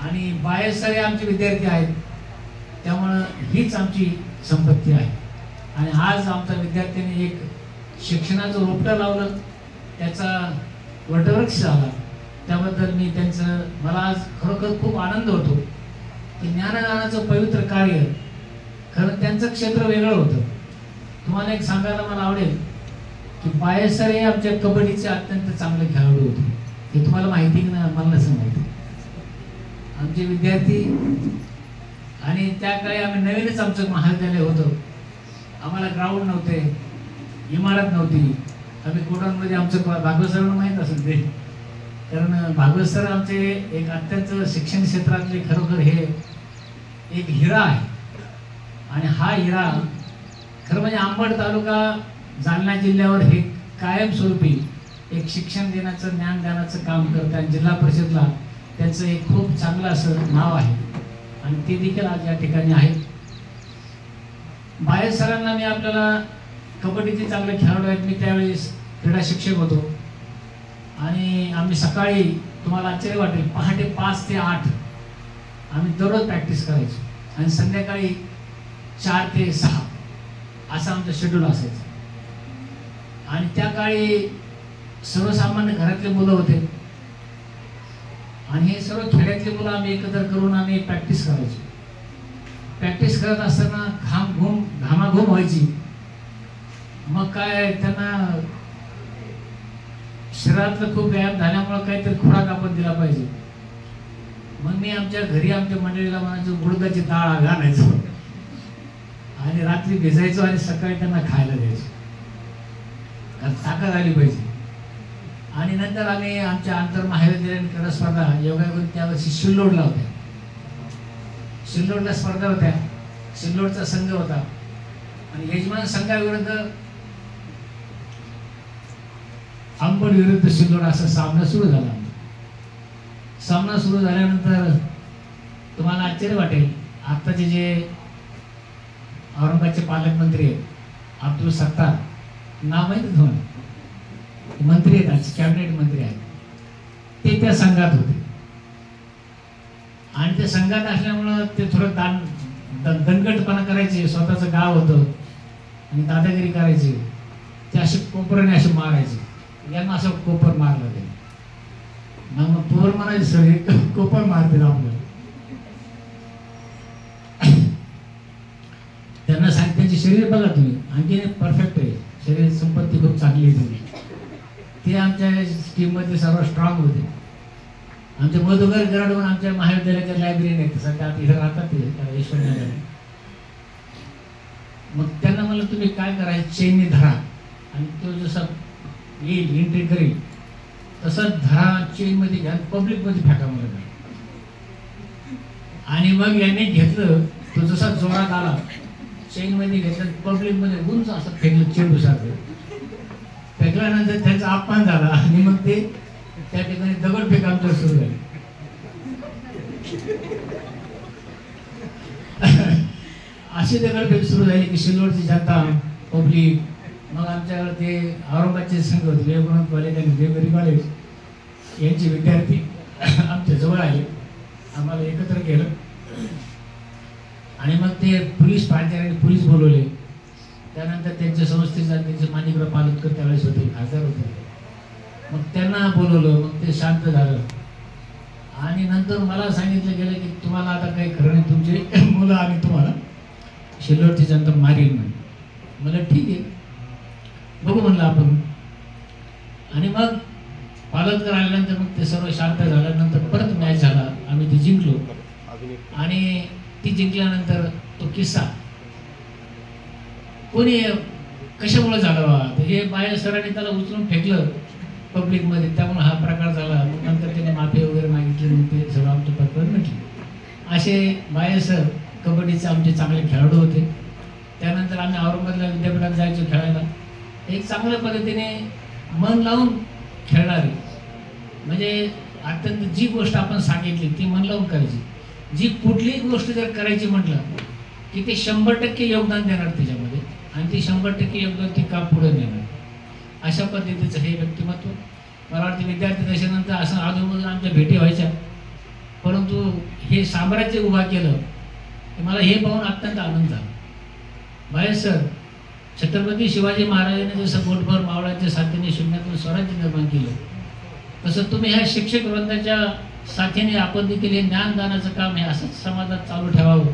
[SPEAKER 6] आणि बायस सर हे आमचे विद्यार्थी आहेत, त्यामुळं हीच आमची संपत्ती आहे. आणि आज आमच्या विद्यार्थ्यांनी एक शिक्षणाचं रोपटं लावलं, त्याचा वटवृक्ष झाला, त्याबद्दल मी मला आज खरोखर खूप आनंद होतो की ज्ञानदानाचं पवित्र कार्य, खरं त्यांचं क्षेत्र वेगळं होतं. तुम्हाला एक सांगायला मला आवडेल की बायस सर हे आमच्या कबड्डीचे अत्यंत चांगले खेळाडू होते. हे तुम्हाला माहिती की नाही मला नसं माहिती. आमचे विद्यार्थी, आणि त्या काळी आम्ही नवीनच आमचं महाविद्यालय होतं, आम्हाला ग्राउंड नव्हते, इमारत नव्हती. आम्ही कोटांमध्ये आमचं भागवत सरांना माहीत असेल ते, कारण भागवत सर आमचे एक अत्यंत शिक्षण क्षेत्रातले खरोखर हे एक हिरा आहे. आणि हा हिरा खरं म्हणजे अंबड तालुका जालना जिल्ह्यावर हे कायमस्वरूपी एक शिक्षण देण्याचं, ज्ञान देण्याचं काम करतात. आणि जिल्हा परिषदला त्यांचं एक खूप चांगलं असं नाव आहे आणि ते देखील आज या ठिकाणी आहेत. बायस सरांना मी आपल्याला कबड्डीचे चांगले खेळाडू आहेत, मी त्यावेळेस क्रीडा शिक्षक होतो. आणि आम्ही सकाळी, तुम्हाला आश्चर्य वाटेल, पहाटे 5 ते 8 आम्ही दररोज प्रॅक्टिस करायचो आणि संध्याकाळी 4 ते 6 असं आमचं शेड्यूल असायचं. आणि त्या काळी सर्वसामान्य घरातले मुलं होते आणि हे सर्व खेड्यातले मुलं आम्ही एकत्र करून आम्ही प्रॅक्टिस करायचो. प्रॅक्टिस करत असताना घामाघूम व्हायची. मग काय, त्यांना शरीरातलं खूप व्यायाम झाल्यामुळे काहीतरी खुराक आपण दिला पाहिजे. मग मी आमच्या घरी आमच्या मंडळीला म्हणायचो, उडदाची डाळ घालायचो आणि रात्री भिजायचो आणि सकाळी त्यांना खायला द्यायचो, ताकद आली पाहिजे. आणि नंतर आम्ही आमच्या आंतर महाविद्यालयीन क्रीडा स्पर्धा योगायोगाने त्यावर्षी सिल्लोडला होत्या. सिल्लोडला स्पर्धा होत्या, सिल्लोडचा संघ होता आणि यजमान संघाविरुद्ध अंबड विरुद्ध सिल्लोड असा सामना सुरू झाला. सामना सुरू झाल्यानंतर तुम्हाला आश्चर्य वाटेल, आत्ताचे जे औरंगाबादचे पालकमंत्री आहेत अब्दुल सत्तार, नाव माहिती तुम्हाला, मंत्री आहेत, कॅबिनेट मंत्री आहेत, ते त्या संघात होते. आणि त्या संघात असल्यामुळं ते थोडं दणकटपणा करायचे, स्वतःचं गाव होतं आणि दादागिरी करायचे. ते असे कोपराने असे मारायचे, यांना असं कोपर मारलं ते. मग पोर म्हणायचे, सर हे कोपर मारतील आपल्याला. त्यांना त्यांची शरीर बघा तुम्ही, आणखी परफेक्ट आहे शरीर, संपत्ती खूप चांगली आहे तुम्ही. ते आमच्या टीममध्ये सर्व स्ट्रॉंग होते. आमचे मधुकर गराड म्हणून आमच्या महाविद्यालयाच्या लायब्ररी नाही, सध्या आता इथं राहतात ते यशवंतनगर. मग त्यांना म्हणलं तुम्ही काय करायचं, चेनने धरा आणि तो जसा येईल एंट्री करेल तसंच धरा, चेनमध्ये घ्या, पब्लिकमध्ये फेका मला. आणि मग याने घेतलं, तो जसा जोरात आला चेनमध्ये घेतलं, पब्लिकमध्ये उंच असं फेकलं चेंडू सारखं. फेकल्यानंतर त्याचा अपमान झाला आणि मग ते त्या ठिकाणी दगडफेक आमच्यावर सुरू झाली. अशी दगडफेक सुरू झाली की सिल्लोडची जनता, पब्लिक, मग आमच्याकडे ते औरंगाबादचे संघ होते, विवेकानंद कॉलेज आणि वेगवेगळी कॉलेज यांचे विद्यार्थी आमच्या जवळ आले, आम्हाला एकत्र केलं. आणि मग ते पोलीस प्रांताने पोलीस बोलवले. त्यानंतर त्यांच्या संस्थेचा त्यांचे माणिकराव पालतकर त्यावेळेस होते, खासदार होते, मग त्यांना बोलवलं. मग ते शांत झालं आणि नंतर मला सांगितलं गेलं की तुम्हाला आता काही खरं नाही, तुमचे मुलं आणि तुम्हाला सिल्लोडची जनता मारील म्हणे. मला ठीक आहे, बघू म्हणलं आपण. आणि मग पालतकर आल्यानंतर मग ते सर्व शांत झाल्यानंतर परत मॅच झाला, आम्ही ती जिंकलो. आणि ती जिंकल्यानंतर तो किस्सा कोणी कशामुळे झाला बा, हे बाया सरांनी त्याला उचलून फेकलं पब्लिकमध्ये, त्यामुळे हा प्रकार झाला. मग नंतर त्याने माफी वगैरे मागितली, मग ते सगळं आमच्या पत्कर म्हटले. असे बाया सर कबड्डीचे आमचे चांगले खेळाडू होते. त्यानंतर आम्ही औरंगाबादला विद्यापीठात जायचो खेळायला. एक चांगल्या पद्धतीने मन लावून खेळणारे, म्हणजे अत्यंत जी गोष्ट आपण सांगितली ती मन लावून करायची. जी कुठलीही गोष्ट जर करायची म्हटलं की ते 100% योगदान देणार त्याच्यामध्ये, आणि ती 100% योगदान ती का पुढे नेणार, अशा पद्धतीचं हे व्यक्तिमत्व. मला वाटतं विद्यार्थी दशेनंतर असं आजूबाजूला आमच्या भेटी व्हायच्या, परंतु हे साम्राज्य उभा केलं की मला हे पाहून अत्यंत आनंद झाला. बाहेर सर, छत्रपती शिवाजी महाराजांनी जसं पोटभर मावळ्यांच्या साथीने शून्यातून स्वराज्य निर्माण केलं, तसं तुम्ही ह्या शिक्षक वृंदाच्या साथीने आपण देखील हे ज्ञानदानाचं काम हे असंच समाजात चालू ठेवावं.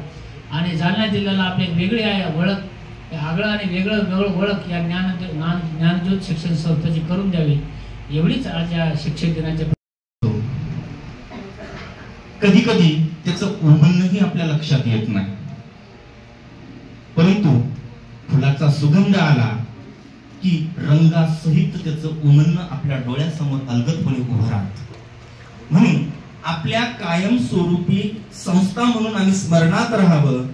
[SPEAKER 6] आणि जालना जिल्ह्याला आपली एक वेगळी आहे ओळख, आगळं आणि वेगळं ओळख या ज्ञानज्योत शिक्षण संस्थेची करून द्यावी, एवढीच आज या शिक्षक दिनाच्या.
[SPEAKER 1] कधी कधी त्याचं उमलनही आपल्या लक्षात येत नाही, परंतु फुलाचा सुगंध आला की रंगासहित त्याचं उमलनं आपल्या डोळ्यासमोर अलगदपणे उभं राहतं. म्हणून आपल्या कायमस्वरूपी संस्था म्हणून आम्ही स्मरणात राहावं,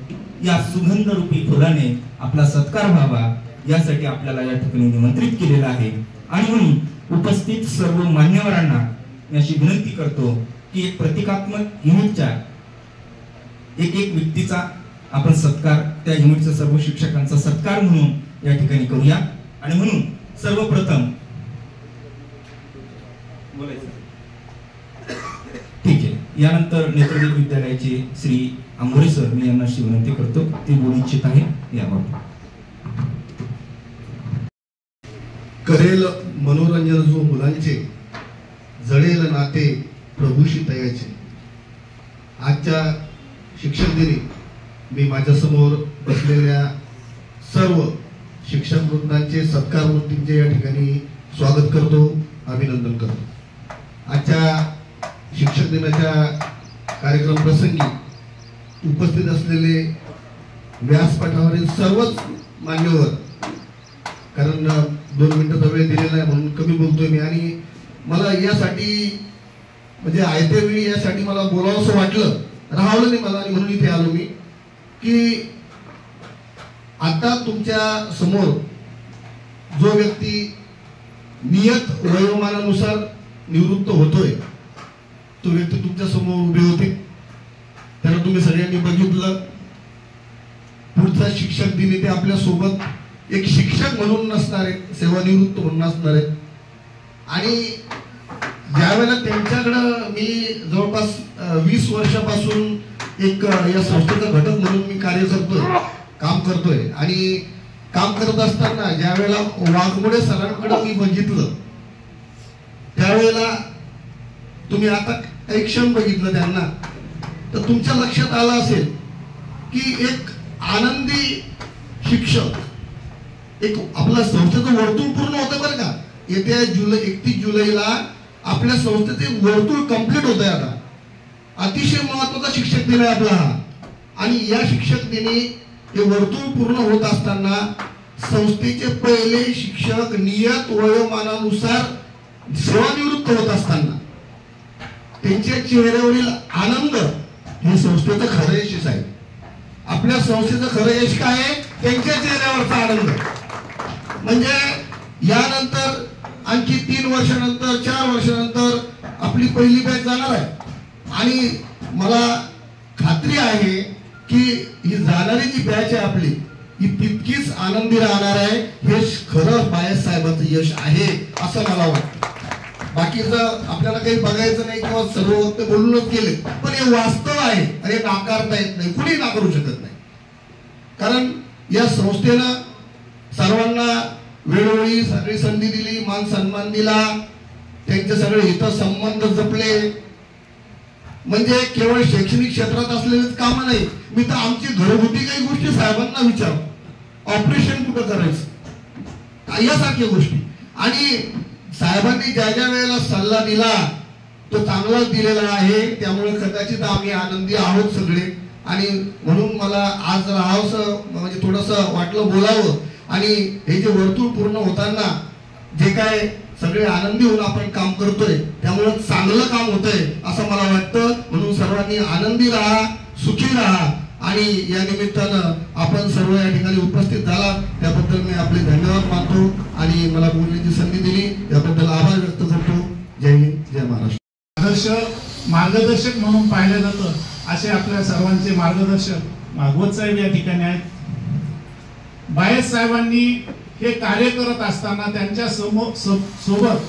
[SPEAKER 1] या सुगंध रूपी फुलाने आपला सत्कार व्हावा, यासाठी आपल्याला या ठिकाणी निमंत्रित केलेलं आहे. आणि म्हणून उपस्थित सर्व मान्यवरांना मी अशी विनंती करतो की एक प्रतिकात्मक युनिटच्या एक व्यक्तीचा आपण सत्कार, त्या युनिटच्या सर्व शिक्षकांचा सत्कार म्हणून या ठिकाणी करूया. आणि म्हणून सर्वप्रथम ठीक आहे, यानंतर नेत्रदीप विद्यालयाचे श्री आंबोरे सर, मी यांना अशी विनंती करतो, ते बोलू इच्छित आहे यावर.
[SPEAKER 7] करेल मनोरंजन जो मुलांचे, जळेल नाते प्रभूशी तयाचे. आजच्या शिक्षक दिनी मी माझ्यासमोर बसलेल्या सर्व शिक्षक वृंदांचे, सत्कार वृत्तींचे या ठिकाणी स्वागत करतो, अभिनंदन करतो. आजच्या शिक्षक दिनाच्या कार्यक्रम प्रसंगी उपस्थित असलेले व्यासपीठावरील सर्वच मान्यवर, कारण 2 मिनिटाचा वेळ दिलेला आहे म्हणून कमी बोलतोय मी. आणि मला यासाठी म्हणजे आयत्या वेळी यासाठी मला बोलावंसं वाटलं, राहवलं नाही मला, आणि म्हणून इथे आलो मी की आता तुमच्या समोर जो व्यक्ती नियत वयोमानानुसार निवृत्त होतोय, तो व्यक्ती तुमच्या समोर उभे होते, त्याला तुम्ही सगळ्यांनी बघितलं. पुढचा शिक्षक दिन ते आपल्या सोबत एक शिक्षक म्हणून नसणार आहेत, सेवानिवृत्त म्हणून असणार आहेत. आणि ज्यावेळेला त्यांच्याकडं मी जवळपास 20 वर्षापासून एक या संस्थेचा घटक म्हणून मी कार्य करतोय, काम करतोय. आणि काम करत असताना ज्या वेळेला वाघमोडे सरांकडे मी बघितलं, त्यावेळेला तुम्ही आता काही क्षण बघितलं त्यांना, तर तुमच्या लक्षात आलं असेल की एक आनंदी शिक्षक एक आपल्या संस्थेचं वर्तुळ पूर्ण होतं बरं का. येत्या 31 जुलैला आपल्या संस्थेचे वर्तुळ कंप्लीट होत आहे. आता अतिशय महत्वाचा शिक्षक दिन आहे आपला हा. आणि या शिक्षक दिनी हे वर्तुळ पूर्ण होत असताना संस्थेचे पहिले शिक्षक नियत वयोमानानुसार सेवानिवृत्त होत असताना त्यांच्या चेहऱ्यावरील आनंद हे संस्थेचं खरं यश आहे. आपल्या संस्थेचं खरं यश काय आहे? त्यांच्या चेहऱ्यावरचा आनंद. म्हणजे यानंतर आणखी 3 वर्षानंतर 4 वर्षानंतर आपली पहिली बॅच जाणार आहे आणि मला खात्री आहे की ही जाणारी जी बॅच आहे आपली ही तितकीच आनंदी राहणार आहे. हे खरं बायस साहेबांचं यश आहे असं मला वाटतं. बाकीचं आपल्याला काही बघायचं नाही किंवा सर्व वक्त बोलूनच गेले, पण हे वास्तव आहे आणि नाकारता येत नाही, कुणी नाकारू शकत नाही. कारण या संस्थेनं सर्वांना वेळोवेळी सगळी संधी दिली, मान सन्मान दिला, त्यांचे सगळे हितसंबंध जपले. म्हणजे केवळ शैक्षणिक क्षेत्रात असलेलेच काम नाही, मी तर आमची घरगुती काही गोष्टी साहेबांना विचारतो. ऑपरेशन कुठं करायचं यासारख्या गोष्टी. आणि साहेबांनी ज्या ज्या वेळेला सल्ला दिला तो चांगलाच दिलेला आहे. त्यामुळे कदाचित आम्ही आनंदी आहोत सगळे. आणि म्हणून मला आज राहावंसं म्हणजे थोडंसं वाटलं बोलावं. आणि हे जे वर्तुळ पूर्ण होताना जे काय सगळे आनंदी होऊन आपण काम करतोय त्यामुळे चांगलं काम होतंय असं मला वाटतं. म्हणून सर्वांनी आनंदी राहा, सुखी राहा. आणि या निमित्तानं आपण सर्व या ठिकाणी उपस्थित झालात त्याबद्दल मी आपले धन्यवाद मानतो आणि मला बोलण्याची संधी दिली याबद्दल आभार व्यक्त करतो. जय हिंद, जय महाराष्ट्र.
[SPEAKER 8] आदर्श मार्गदर्शक म्हणून पाहिलं जातं असे आपल्या सर्वांचे मार्गदर्शक भागवत साहेब या ठिकाणी आहेत. बायस साहेबांनी हे कार्य करत असताना त्यांच्या सोबत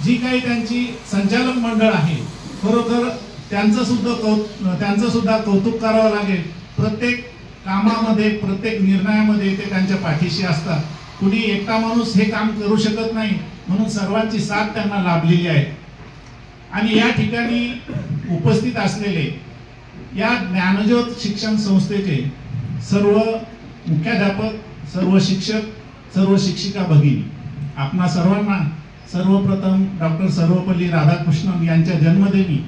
[SPEAKER 8] जी काही त्यांची संचालक मंडळ आहे खरोखर त्यांचं सुद्धा कौतुक करावं लागेल. प्रत्येक कामामध्ये प्रत्येक निर्णयामध्ये ते त्यांच्या पाठीशी असतात. कुणी एकटा माणूस हे काम करू शकत नाही, म्हणून सर्वांची साथ त्यांना लाभलेली आहे. आणि या ठिकाणी उपस्थित असलेले या ज्ञानज्योत शिक्षण संस्थेचे सर्व मुख्याध्यापक, सर्व शिक्षक, सर्व शिक्षिका भगिनी, आपणा सर्वांना सर्वप्रथम डॉक्टर सर्वपल्ली राधाकृष्णन यांच्या जन्मदिनी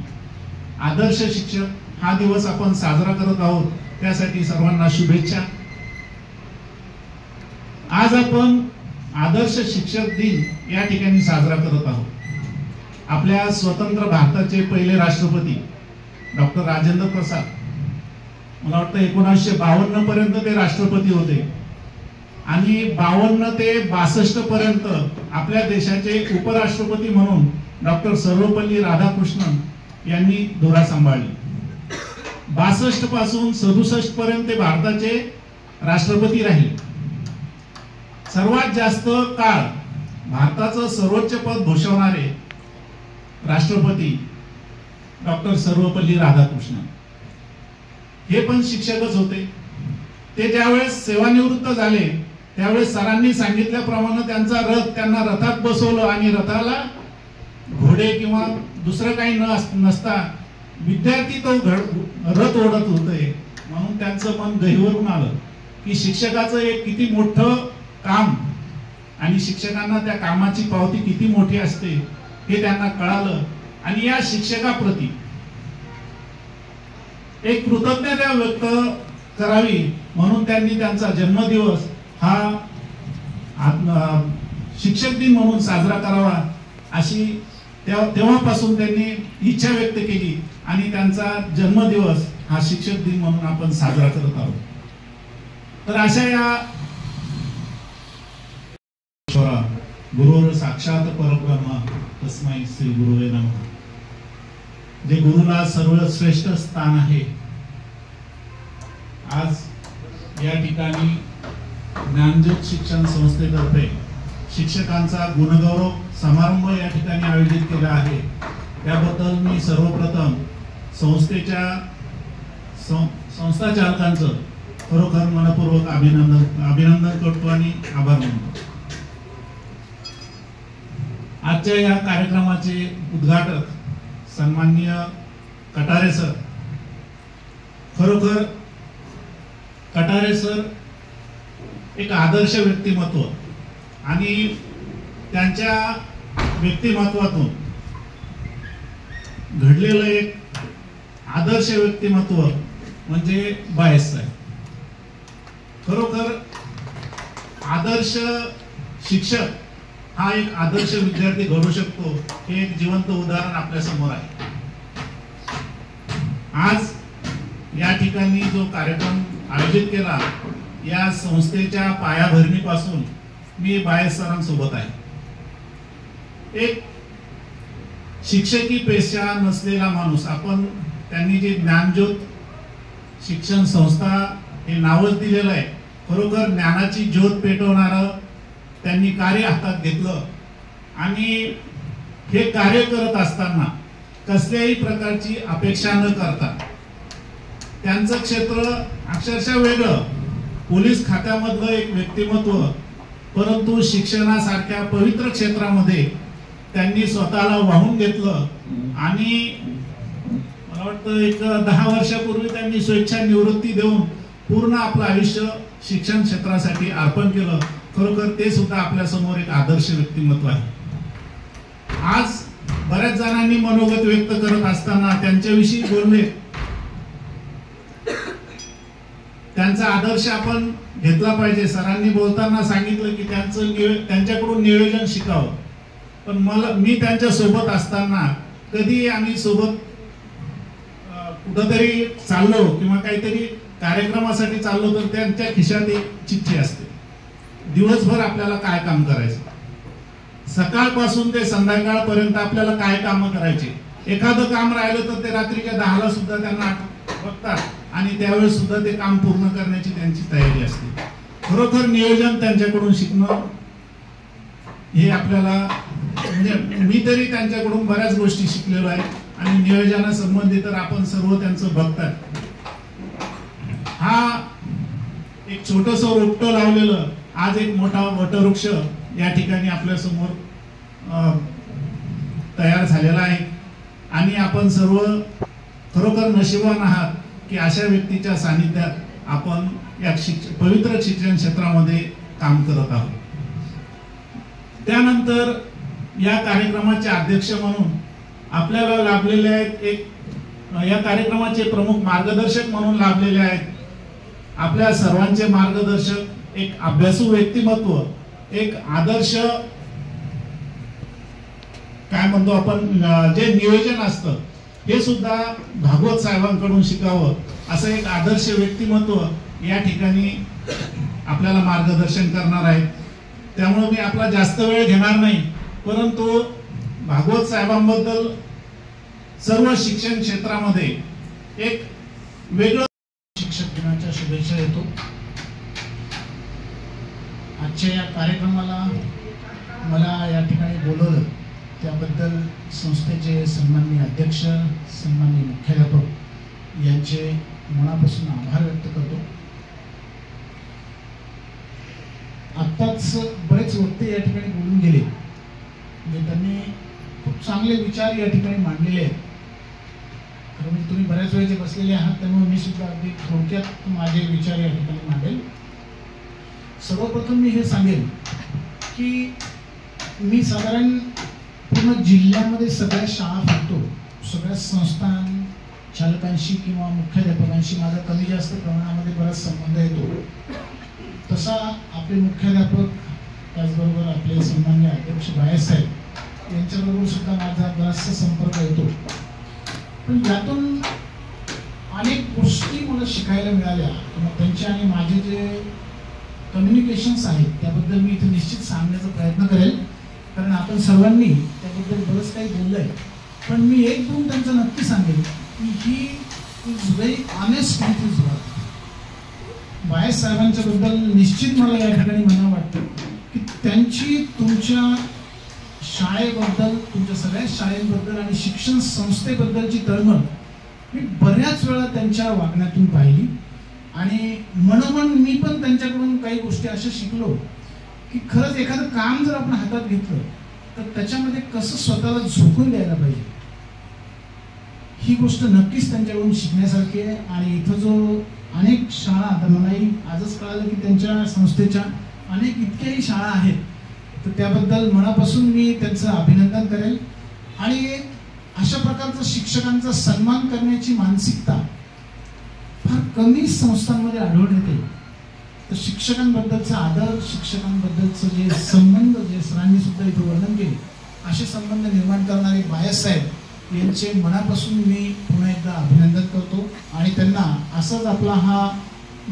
[SPEAKER 8] आदर्श शिक्षक हा दिवस आपण साजरा करत आहोत, त्यासाठी सर्वांना शुभेच्छा. आज आपण आदर्श शिक्षक दिन या ठिकाणी साजरा करत आहोत. आपल्या स्वतंत्र भारताचे पहिले राष्ट्रपती डॉक्टर राजेंद्र प्रसाद, मला वाटतं 1952 पर्यंत ते राष्ट्रपती होते आणि 52 ते 62 पर्यंत आपल्या देशाचे उपराष्ट्रपती म्हणून डॉक्टर सर्वपल्ली राधाकृष्णन यांनी धुरा सांभाळली. 62 पासून 67 पर्यंत ते भारताचे राष्ट्रपती राहिले. सर्वात जास्त काळ भारताचं सर्वोच्च पद भूषवणारे राष्ट्रपती डॉक्टर सर्वपल्ली राधाकृष्णन हे पण शिक्षकच होते. ते ज्यावेळेस सेवानिवृत्त झाले त्यावेळेस सरांनी सांगितल्याप्रमाणे त्यांचा रथ त्यांना रथात बसवलं आणि रथाला घोडे किंवा दुसरं काही नसता विद्यार्थी तो रथ ओढत होते. म्हणून त्यांचं मन गहिवरून आलं की शिक्षकाचं एक किती मोठं काम आणि शिक्षकांना त्या कामाची पावती किती मोठी असते हे त्यांना कळालं. आणि या शिक्षकाप्रती एक कृतज्ञता व्यक्त करावी म्हणून त्यांनी त्यांचा जन्मदिवस हा शिक्षक दिन म्हणून साजरा करावा अशी तेव्हापासून त्यांनी इच्छा व्यक्त केली आणि त्यांचा जन्मदिवस हा शिक्षक दिन म्हणून आपण साजरा करत आहोत. तर अशा या गुरुवर साक्षात परब्रह्म तस्मै श्री गुरुवे नमः, जे गुरुला सर्वश्रेष्ठ स्थान आहे, आज या ठिकाणी ज्ञानज्योत शिक्षण संस्थेतर्फे शिक्षकांचा गुणगौरव समारंभ या ठिकाणी आयोजित केला आहे. त्याबद्दल मी सर्वप्रथम संस्थेच्या संस्था चालकांचं खरोखर मनपूर्वक अभिनंदन करतो आणि आभार मानतो. आजच्या या कार्यक्रमाचे उद्घाटक सन्माननीय कटारे सर, खरोखर कटारे सर एक आदर्श व्यक्तिमत्व आणि त्यांच्या व्यक्तिमत्वातून घडलेलं एक आदर्श व्यक्तिमत्व म्हणजे बायस साहेब. खरोखर आदर्श शिक्षक हा एक आदर्श विद्यार्थी घडू शकतो हे एक जिवंत उदाहरण आपल्या समोर आहे. आज या ठिकाणी जो कार्यक्रम आयोजित केला या संस्थेच्या पायाभरणीपासून मी बायस सरांसोबत आहे. एक शिक्षकी पेशा नसलेला माणूस, आपण त्यांनी जे ज्ञानज्योत शिक्षण संस्था हे नावच दिलेलं आहे. खरोखर ज्ञानाची ज्योत पेटवणारं त्यांनी कार्य हातात घेतलं आणि हे कार्य करत असताना कसल्याही प्रकारची अपेक्षा न करता त्यांचं क्षेत्र अक्षरशः वेगळं, पोलीस खात्यामधलं एक व्यक्तिमत्व, परंतु शिक्षणासारख्या पवित्र क्षेत्रामध्ये त्यांनी स्वतःला वाहून घेतलं आणि मला वाटतं एक 10 वर्षापूर्वी त्यांनी स्वेच्छा निवृत्ती देऊन पूर्ण आपलं आयुष्य शिक्षण क्षेत्रासाठी अर्पण केलं. खरोखर ते सुद्धा आपल्या समोर एक आदर्श व्यक्तिमत्व आहे. आज बऱ्याच जणांनी मनोगत व्यक्त करत असताना त्यांच्याविषयी बोलले, त्यांचा आदर्श आपण घेतला पाहिजे. सरांनी बोलताना सांगितलं की त्यांच्याकडून नियोजन शिकावं, पण मी त्यांच्या सोबत असताना कधी आम्ही सोबत कुठंतरी चाललो किंवा काहीतरी कार्यक्रमासाठी चाललो तर त्यांच्या खिशात एक चिठ्ठी असते, दिवसभर आपल्याला काय काम करायचं, सकाळपासून ते संध्याकाळपर्यंत आपल्याला काय काम करायचे. एखादं काम राहिलं तर ते रात्रीच्या 10ला सुद्धा त्यांना बघतात आणि त्यावेळेस सुद्धा ते काम पूर्ण करण्याची त्यांची तयारी असते. खरोखर नियोजन त्यांच्याकडून शिकणं हे आपल्याला, म्हणजे मी तरी त्यांच्याकडून बऱ्याच गोष्टी शिकलेलो आहे आणि नियोजनासंबंधी तर आपण सर्व त्यांचं बघतात. हा एक छोटस रोपटं लावलेलं आज एक मोठा वटवृक्ष या ठिकाणी आपल्या समोर तयार झालेला आहे आणि आपण सर्व खरोखर नशिबान आहात की अशा व्यक्तीच्या सानिध्यात आपण या पवित्र शिक्षण क्षेत्रामध्ये काम करत आहोत. त्यानंतर या कार्यक्रमाचे अध्यक्ष म्हणून आपल्याला लाभलेले आहेत, एक या कार्यक्रमाचे प्रमुख मार्गदर्शक म्हणून लाभलेले आहेत आपल्या सर्वांचे मार्गदर्शक, एक अभ्यासू व्यक्तिमत्व, एक आदर्श काय म्हणतो आपण जे नियोजन असतं हे सुद्धा भागवत साहेबांकडून शिकावं असं एक आदर्श व्यक्तिमत्व या ठिकाणी आपल्याला मार्गदर्शन करणार आहे. त्यामुळे मी आपला जास्त वेळ घेणार नाही, परंतु भागवत साहेबांबद्दल सर्व शिक्षण क्षेत्रामध्ये एक वेगळं
[SPEAKER 2] शिक्षक दिनाच्या शुभेच्छा देतो. आजच्या या कार्यक्रमाला मला या ठिकाणी बोलवलं त्याबद्दल संस्थेचे सन्माननीय अध्यक्ष, सन्माननीय मुख्याध्यापक यांचे मनापासून आभार व्यक्त करतो. आत्ताच बरेच वक्ते या ठिकाणी बोलून गेले, म्हणजे त्यांनी खूप चांगले विचार या ठिकाणी मांडलेले आहेत. कारण म्हणजे तुम्ही बऱ्याच वेळेचे बसलेले आहात, त्यामुळे मी सुद्धा अगदी थोडक्यात माझे विचार या ठिकाणी मांडेल. सर्वप्रथम मी हे सांगेन की मी साधारण पूर्ण जिल्ह्यामध्ये सगळ्या शाळा फिरतो, सगळ्या संस्थान चालकांशी किंवा मुख्याध्यापकांशी माझा कमी जास्त प्रमाणामध्ये बराच संबंध येतो. तसा आपले मुख्याध्यापक त्याचबरोबर आपले सन्माननीय अध्यक्ष बायस साहेब यांच्याबरोबर सुद्धा माझा बराचसा संपर्क येतो. पण यातून अनेक गोष्टी मला शिकायला मिळाल्या किंवा त्यांचे आणि माझे जे कम्युनिकेशन्स आहेत त्याबद्दल मी इथे निश्चित सांगण्याचा प्रयत्न करेल, कारण आपण सर्वांनी त्याबद्दल बरंच काही बोललंय. पण मी एक दोन त्यांचं नक्की सांगेन की he is very honest with his work. Bias साहेबांच्या बद्दल निश्चित मला या ठिकाणी म्हणावं वाटतं की त्यांची तुमच्या शाळेबद्दल, तुमच्या सगळ्या शाळेबद्दल आणि शिक्षण संस्थेबद्दलची तळमळ मी बऱ्याच वेळा त्यांच्या वागण्यातून पाहिली आणि मनोमन मी पण त्यांच्याकडून काही गोष्टी अशा शिकलो की खरंच एखादं काम जर आपण हातात घेतलं तर त्याच्यामध्ये कसं स्वतःला झोकून द्यायला पाहिजे, ही गोष्ट नक्कीच त्यांच्याकडून शिकण्यासारखी आहे. आणि इथं जो
[SPEAKER 9] अनेक शाळा, आता मलाही आजच कळालं की त्यांच्या संस्थेच्या अनेक इतक्याही शाळा आहेत, तर त्याबद्दल मनापासून मी त्यांचं अभिनंदन करेल. आणि अशा प्रकारचा शिक्षकांचा सन्मान करण्याची मानसिकता फार कमी संस्थांमध्ये आढळून येते. तर शिक्षकांबद्दलचा आदर, शिक्षकांबद्दलचं जे संबंध, जे सरांनी सुद्धा इथे वर्णन केले, असे संबंध निर्माण करणारे बायससाहेब यांचे मनापासून मी पुन्हा एकदा अभिनंदन करतो. आणि त्यांना असंच आपला हा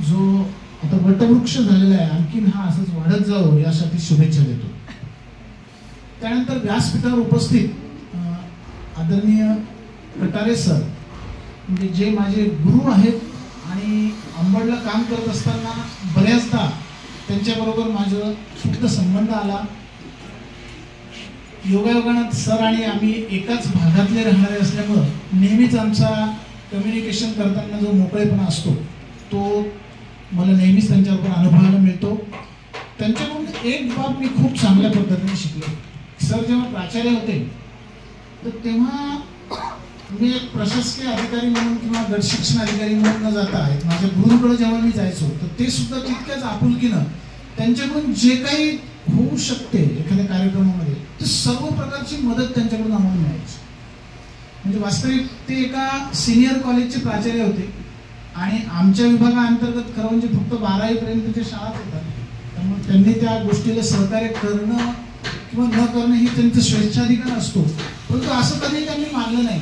[SPEAKER 9] जो आता वटवृक्ष झालेला आहे, आणखीन हा असंच वाढत जावं यासाठी शुभेच्छा देतो. त्यानंतर व्यासपीठावर उपस्थित आदरणीय कटारे सर, म्हणजे जे माझे गुरु आहेत आणि अंबडला काम करत असताना बऱ्याचदा त्यांच्याबरोबर माझं फक्त संबंध आला. योगायोगानं सर आणि आम्ही एकाच भागातले राहणारे असल्यामुळं नेहमीच आमचा कम्युनिकेशन करताना जो मोकळेपणा असतो तो मला नेहमीच त्यांच्याबरोबर अनुभवायला मिळतो. त्यांच्याकडून एक बाब मी खूप चांगल्या पद्धतीने शिकलो. सर जेव्हा प्राचार्य होते तर तेव्हा मी एक प्रशासकीय अधिकारी म्हणून किंवा गट शिक्षण अधिकारी म्हणून न जाता माझ्या गुरूंकडे जेव्हा मी जायचो तर ते सुद्धा तितक्याच आपुलकीनं त्यांच्याकडून जे काही होऊ शकते एखाद्या कार्यक्रमामध्ये ते सर्व प्रकारची मदत त्यांच्याकडून आम्हाला मिळायची. म्हणजे वास्तविक ते एका सिनियर कॉलेजचे प्राचार्य होते आणि आमच्या विभागाअंतर्गत खरं म्हणजे फक्त 12वी पर्यंतच्या शाळा होतात. त्यामुळे त्यांनी त्या गोष्टीला सहकार्य करणं किंवा न करणं ही त्यांचा स्वेच्छाधिकार असतो, परंतु असं कधी त्यांनी मानलं नाही.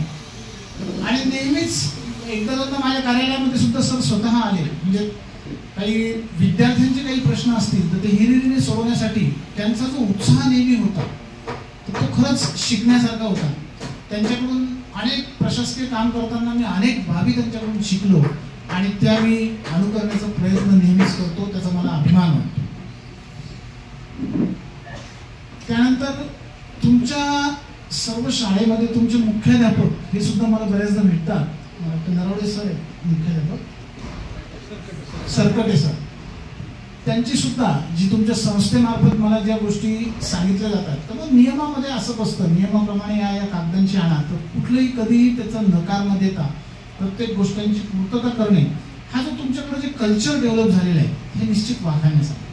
[SPEAKER 9] आणि नेहमीच एकदा दोनदा माझ्या कार्यालयामध्ये सुद्धा सर स्वतः आले. म्हणजे काही विद्यार्थ्यांचे काही प्रश्न असतील तर ते हिरिरीने सोडवण्यासाठी त्यांचा जो उत्साह नेहमी होता तर तो खरंच शिकण्यासारखा होता. त्यांच्याकडून अनेक प्रशासकीय काम करताना मी अनेक बाबी त्यांच्याकडून शिकलो आणि त्या मी अनुकरण्याचा प्रयत्न नेहमीच करतो, त्याचा मला अभिमान वाटतो. त्यानंतर तुमच्या सर्व शाळेमध्ये तुमचे मुख्याध्यापक हे सुद्धा मला बऱ्याचदा भेटतात. नरवडे सर आहेत मुख्याध्यापक, सरकटे सर, त्यांची सुद्धा जी तुमच्या संस्थेमार्फत मला ज्या गोष्टी सांगितल्या जातात तर मग नियमामध्ये असं बसतं, नियमाप्रमाणे या कागदांची आणा, तर कुठलंही कधीही त्याचा नकार न देता प्रत्येक गोष्टींची पूर्तता करणे, हा जो तुमच्याकडे जे कल्चर डेव्हलप झालेलं आहे हे निश्चित वाखाणण्यासारखं.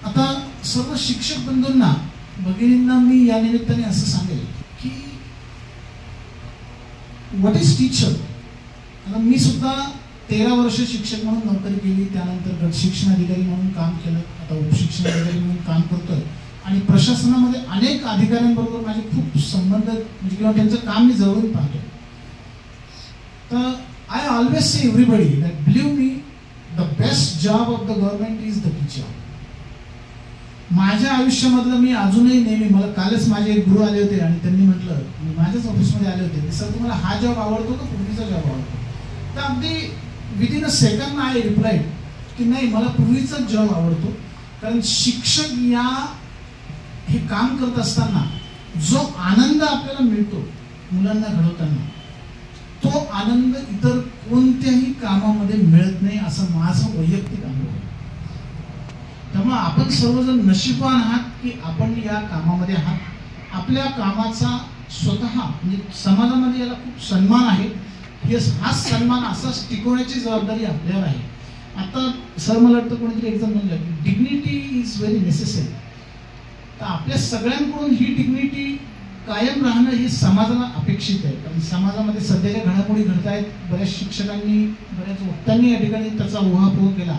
[SPEAKER 9] आता सर्व शिक्षक बंधूंना, भगिनींना मी या निमित्ताने असं सांगेल की व्हॉट इज टीचर. आता मी सुद्धा 13 वर्ष शिक्षक म्हणून नोकरी केली, त्यानंतर गट शिक्षण अधिकारी म्हणून काम केलं, आता उपशिक्षण अधिकारी म्हणून काम करतोय आणि प्रशासनामध्ये अनेक अधिकाऱ्यांबरोबर माझे खूप संबंध म्हणजे किंवा त्यांचं काम मी जवळून पाहतोय. तर I always say everybody that believe me the best job of the government is the teacher. माझ्या आयुष्यामधलं मी अजूनही नेहमी, मला कालच माझे एक गुरु आले होते आणि त्यांनी म्हटलं, माझ्याच ऑफिसमध्ये आले होते, सर तुम्हाला हा जॉब आवडतो का पूर्वीचा जॉब आवडतो. तर अगदी within a second I replied की नाही, मला पूर्वीचाच जॉब आवडतो. कारण शिक्षक या हे काम करत असताना जो आनंद आपल्याला मिळतो मुलांना घडवताना, तो आनंद इतर कोणत्याही कामामध्ये मिळत नाही, असं माझं वैयक्तिक अनुभव. त्यामुळे आपण सर्वजण नशीबवान आहात की आपण या कामामध्ये आहात. आपल्या कामाचा स्वतः म्हणजे समाजामध्ये याला खूप सन्मान आहे. हाच सन्मान असाच टिकवण्याची जबाबदारी आपल्यावर आहे. आता सर मला वाटतं कोणीतरी एकदम म्हणलं की डिग्निटी इज व्हेरी नेसेसरी. तर आपल्या सगळ्यांकडून ही डिग्निटी कायम राहणं हे समाजाला अपेक्षित आहे. कारण समाजामध्ये सध्याच्या घडामोडी घडत आहेत. बऱ्याच शिक्षकांनी, बऱ्याच वक्त्यांनी या ठिकाणी त्याचा उहापोह केला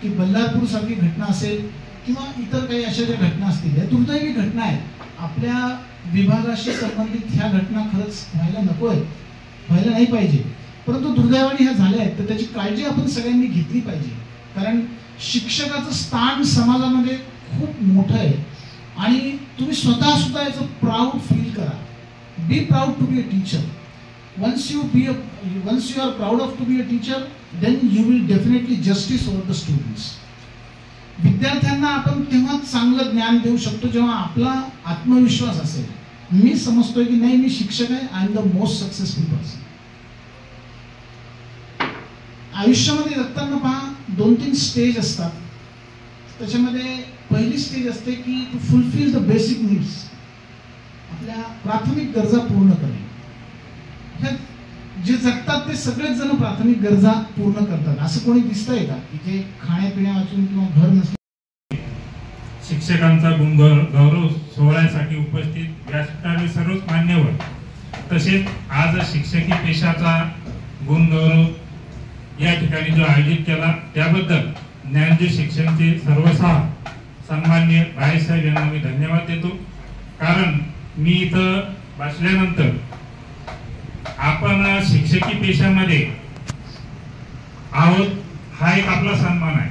[SPEAKER 9] की बल्लारपूर सारखी घटना असेल किंवा इतर काही अशा ज्या घटना असतील, या दुर्दैवी घटना आहेत. आपल्या विभागाशी संबंधित ह्या घटना खरंच व्हायला नको आहेत, व्हायला नाही पाहिजे, परंतु दुर्दैवाने ह्या झाल्या आहेत. तर त्याची काळजी आपण सगळ्यांनी घेतली पाहिजे. कारण शिक्षकाचं स्थान समाजामध्ये खूप मोठं आहे आणि तुम्ही स्वतः सुद्धा याचं प्राऊड फील करा. Be proud to be a teacher. once you are proud of to be a teacher, then you will definitely justice over the students. विद्यार्थ्यांना आपण तेव्हा चांगलं ज्ञान देऊ शकतो जेव्हा आपला आत्मविश्वास असेल. मी समजतोय की नाही, मी शिक्षक आहे, I am the most successful person. आयुष्यामध्ये जगताना पहा 2-3 स्टेज असतात. त्याच्यामध्ये पहिली स्टेज असते की to fulfil the basic needs, आपल्या प्राथमिक गरजा पूर्ण करणे. जे जगतात ते सगळेच जण प्राथमिक गरजा पूर्ण करतात. असं कोणी दिसतंय का की जे खाण्यापिण्या वाचून किंवा घर नसलं?
[SPEAKER 10] शिक्षकांचा गौरव सोहळ्यासाठी उपस्थित व्यासपीठावरील सर्वच मान्यवर, तसेच आज शिक्षकी पेशाचा गुणगौरव या ठिकाणी जो आयोजित केला त्याबद्दल ज्ञानज्योत शिक्षणचे सर्वसाह सन्माननीय रायसाहेब यांना मी धन्यवाद देतो. कारण मी इथं बसल्यानंतर आपण शिक्षकी पेशामध्ये आहोत हा एक आपला सन्मान आहे.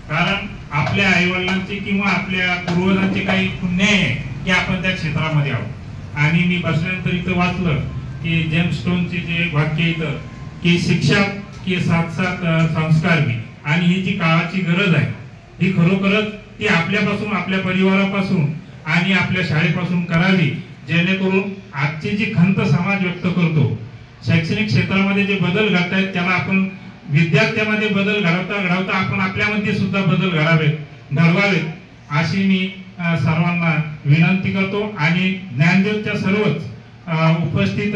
[SPEAKER 10] कारण आपल्या आईवडिलांचे किंवा आपल्या पूर्वजांचे काही पुण्य आहे की आपण त्या क्षेत्रामध्ये आहोत. आणि मी बसल्यानंतर इथं वाचलं की जेम्स स्टोनचे जे वाक्य इथं की शिक्षक के साथ साथ संस्कार भी, आणि ही जी काळाची गरज आहे ही खरोखरच ती आपल्यापासून, आपल्या परिवारापासून आणि आपल्या शाळेपासून करावी, जेणेकरून आजची जी खंत समाज व्यक्त करतो शैक्षणिक क्षेत्रामध्ये जे बदल घडतायत त्याला आपण विद्यार्थ्यांमध्ये बदल घडवता आपण आपल्यामध्ये सुद्धा बदल घडवावेत अशी मी सर्वांना विनंती करतो. आणि ज्ञानज्योतच्या सर्वच उपस्थित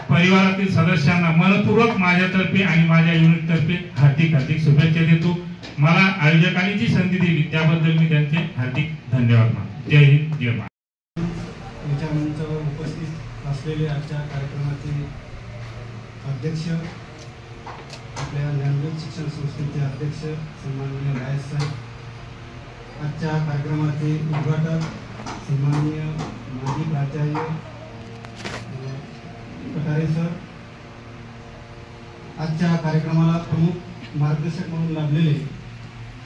[SPEAKER 10] परिवारातील सदस्यांना मनपूर्वक माझ्यातर्फे आणि माझ्या युनिटतर्फे हार्दिक शुभेच्छा देतो. मला आयोजकांनी जी संधी दिली त्याबद्दल मी त्यांचे हार्दिक धन्यवाद मानतो. जय हिंद, जय महाराष्ट्र.
[SPEAKER 2] याच्या मंचावर उपस्थित असलेले आजच्या कार्यक्रमाचे अध्यक्ष, आपल्या ज्ञानज्योत शिक्षण संस्थेचे अध्यक्ष सन्माननीय रायस साहेब, आजच्या कार्यक्रमाचे उद्घाटक सन्माननीय माजी प्राचार्य कटारे सर, आजच्या कार्यक्रमाला प्रमुख मार्गदर्शक म्हणून लाभलेले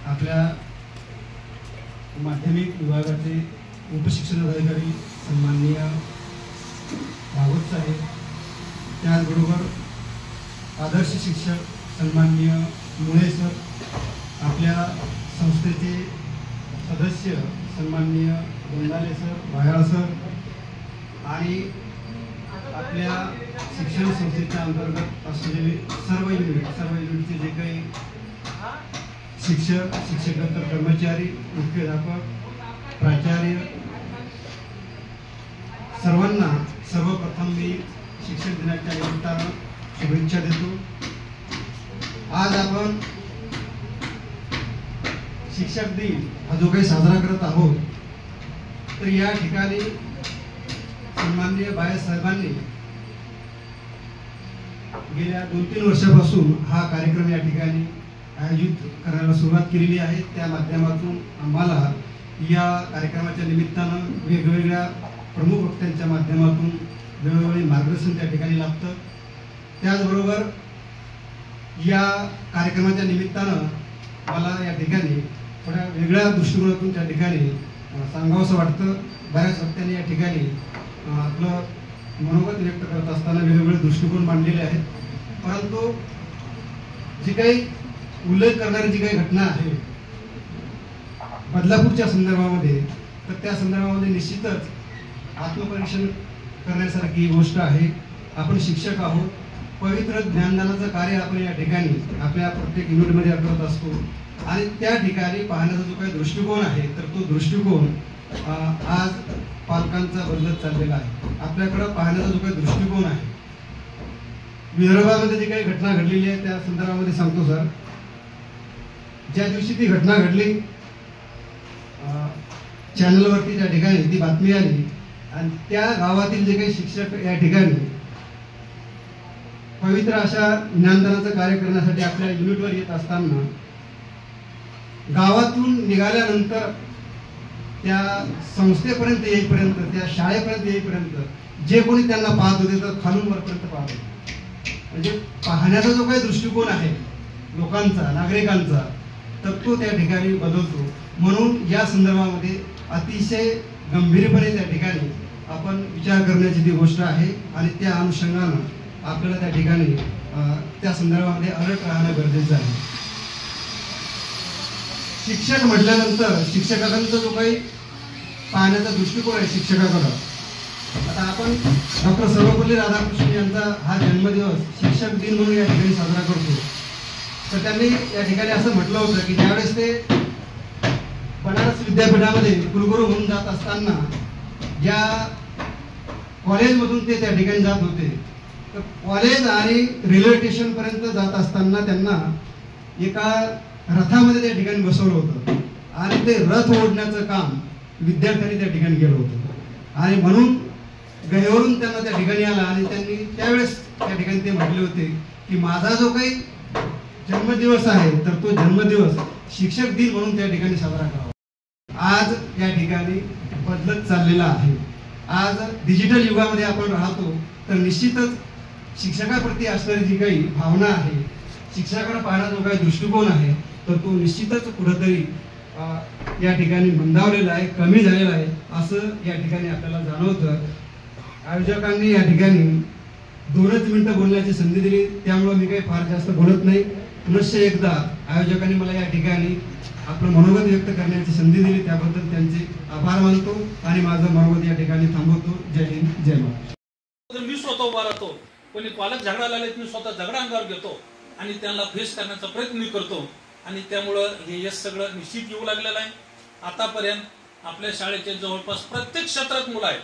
[SPEAKER 2] आपल्या माध्यमिक विभागाचे उपशिक्षण अधिकारी सन्माननीय भागवत साहेब, त्याचबरोबर आदर्श शिक्षक सन्माननीय मुळे सर, आपल्या संस्थेचे सदस्य सन्माननीय गोंदाले सर, भायाळ सर, आणि आपल्या शिक्षण संस्थेच्या अंतर्गत असलेले सर्व युनिटचे जे काही शिक्षक, शिक्षकेतर कर्मचारी, मुख्याध्यापक, प्राचार्य, सर्वांना सर्वप्रथम मी शिक्षक दिनाच्या निमित्तानं शुभेच्छा देतो. आज आपण शिक्षक दिन हा जो काही साजरा करत आहोत, तर या ठिकाणी सन्माननीय बाळासाहेबांनी गेल्या 2-3 वर्षापासून हा कार्यक्रम या ठिकाणी आयोजित करायला सुरुवात केलेली आहे. त्या माध्यमातून आम्हाला या कार्यक्रमाच्या निमित्तानं वेगवेगळ्या प्रमुख वक्त्यांच्या माध्यमातून वेगवेगळे मार्गदर्शन त्या ठिकाणी लाभतं. त्याचबरोबर या कार्यक्रमाच्या निमित्तानं मला या ठिकाणी थोड्या वेगळ्या दृष्टिकोनातून त्या ठिकाणी सांगावंसं वाटतं. बऱ्याच वक्त्यांनी या ठिकाणी आपलं मनोगत व्यक्त करत असताना वेगवेगळे दृष्टिकोन मांडलेले आहेत, परंतु जी काही उल्लेख करणारी जी काही घटना आहे बदलापूरच्या संदर्भामध्ये, तर त्या संदर्भामध्ये निश्चितच आत्मपरीक्षण करण्यासारखी गोष्ट आहे. आपण शिक्षक आहोत, पवित्र ज्ञानदानाचं कार्य आपण या ठिकाणी आपल्या प्रत्येक युनिटमध्ये करत असतो, आणि त्या ठिकाणी पाहण्याचा जो काही दृष्टिकोन आहे तर तो दृष्टिकोन आज पालकांचा बदलत चाललेला आहे. आपल्याकडं पाहण्याचा जो काही दृष्टिकोन आहे, विदर्भामध्ये जी काही घटना घडलेली आहे त्या संदर्भामध्ये सांगतो सर. ज्या दिवशी ती घटना घडली चॅनलवरती त्या ठिकाणी ती बातमी आली, आणि त्या गावातील जे काही शिक्षक या ठिकाणी पवित्र अशा ज्ञानदानाचं कार्य करण्यासाठी आपल्या युनिटवर येत असताना गावातून निघाल्यानंतर त्या संस्थेपर्यंत येईपर्यंत, त्या शाळेपर्यंत येईपर्यंत जे कोणी त्यांना पाहत होते तर खालून वरपर्यंत पाहत होते. म्हणजे पाहण्याचा जो काही दृष्टिकोन आहे लोकांचा, नागरिकांचा, तर तो त्या ठिकाणी बदलतो. म्हणून या संदर्भामध्ये अतिशय गंभीरपणे त्या ठिकाणी आपण विचार करण्याची ती गोष्ट आहे, आणि त्या अनुषंगानं आपल्याला त्या ठिकाणी त्या संदर्भामध्ये अलर्ट राहणं गरजेचं आहे. शिक्षक म्हटल्यानंतर शिक्षकांचा जो काही पाहण्याचा दृष्टिकोन आहे शिक्षकाकडं, आता आपण डॉक्टर सर्वपल्ली राधाकृष्णन यांचा हा जन्मदिवस शिक्षक दिन म्हणून या ठिकाणी साजरा करतो. तर त्यांनी या ठिकाणी असं म्हटलं होतं की ज्यावेळेस ते बनारस विद्यापीठामध्ये कुलगुरू म्हणून जात असताना ज्या कॉलेजमधून ते त्या ठिकाणी जात होते, कॉलेज आणि रेल्वे स्टेशनपर्यंत जात असताना त्यांना एका रथामध्ये त्या ठिकाणी बसवलं होतं आणि ते रथ ओढण्याचं काम विद्यार्थ्यांनी त्या ठिकाणी केलं होतं आणि म्हणून गहेवरून त्यांना त्या ठिकाणी आला आणि त्यांनी त्यावेळेस त्या ठिकाणी ते म्हटले होते की माझा जो काही जन्मदिवस आहे तर तो जन्मदिवस शिक्षक दिन म्हणून त्या ठिकाणी साजरा करावा। आज या ठिकाणी बदलत चाललेला आहे। आज डिजिटल युगामध्ये आपण राहतो तर निश्चितच शिक्षकाप्रती असणारी जी काही भावना आहे, शिक्षकाकडे पाहण्याचा जो काही दृष्टिकोन आहे तर तो निश्चितच कुठेतरी या ठिकाणी मंदावलेला आहे, कमी झालेला आहे असं या ठिकाणी आपल्याला जाणवतं। आयोजकांनी या ठिकाणी 2 मिनिटं बोलण्याची संधी दिली, त्यामुळे मी काही फार जास्त बोलत नाही। पुनश्च एकदा आयोजकांनी मला या ठिकाणी आपलं मनोगत व्यक्त करण्याची संधी दिली त्याबद्दल त्यांचे आभार मानतो आणि माझं मनोगत या ठिकाणी थांबवतो। जय हिंद, जय महाराष्ट्र।
[SPEAKER 11] मी स्वतः उभा राहतो, कोणी पालक झगडा लागले मी स्वतः झगडा अंगावर घेतो आणि त्यांना फेस करण्याचा प्रयत्न करतो आणि त्यामुळं हे यश सगळं निश्चित येऊ लागलेलं आहे। आतापर्यंत आपल्या शाळेचे जवळपास प्रत्येक क्षेत्रात मुलं आहेत,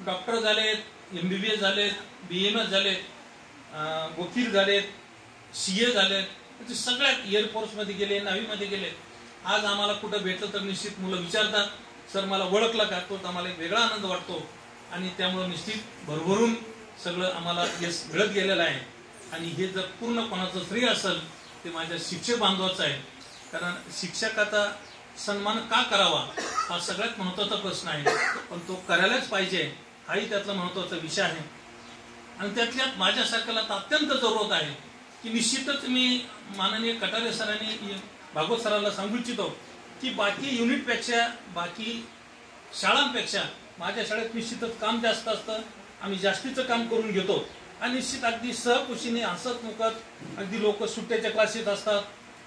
[SPEAKER 11] डॉक्टर झालेत, MBBS झालेत, BMS झालेत, वकील झालेत, CA झालेत, सगळ्यात एअरफोर्समध्ये गेले, नाव्हीमध्ये गेले। आज आम्हाला कुठं भेटलं तर निश्चित मुलं विचारतात सर मला ओळखलं का, तो आम्हाला एक वेगळा आनंद वाटतो आणि त्यामुळे निश्चित भरभरून सगळं आम्हाला यश मिळत गेलेलं आहे आणि हे जर पूर्ण कोणाचं श्रेय असेल ते माझ्या शिक्षक बांधवाचं आहे। कारण शिक्षकाचा सन्मान का करावा हा सगळ्यात महत्त्वाचा प्रश्न आहे, पण तो करायलाच पाहिजे हाही त्यातला महत्त्वाचा विषय आहे। आणि त्यातल्यात माझ्यासारख्याला अत्यंत जरूरत आहे की निश्चितच मी माननीय कटारे सरांनी भागवत सरांना सांगू इच्छितो की बाकी युनिटपेक्षा बाकी शाळांपेक्षा माझ्या शाळेत निश्चितच काम जास्त असतं, आम्ही जास्तीचं काम करून घेतो आणि निश्चित अगदी सहकुशीने हसत मुकत अगदी लोक सुट्ट्याच्या क्लासेस असतात,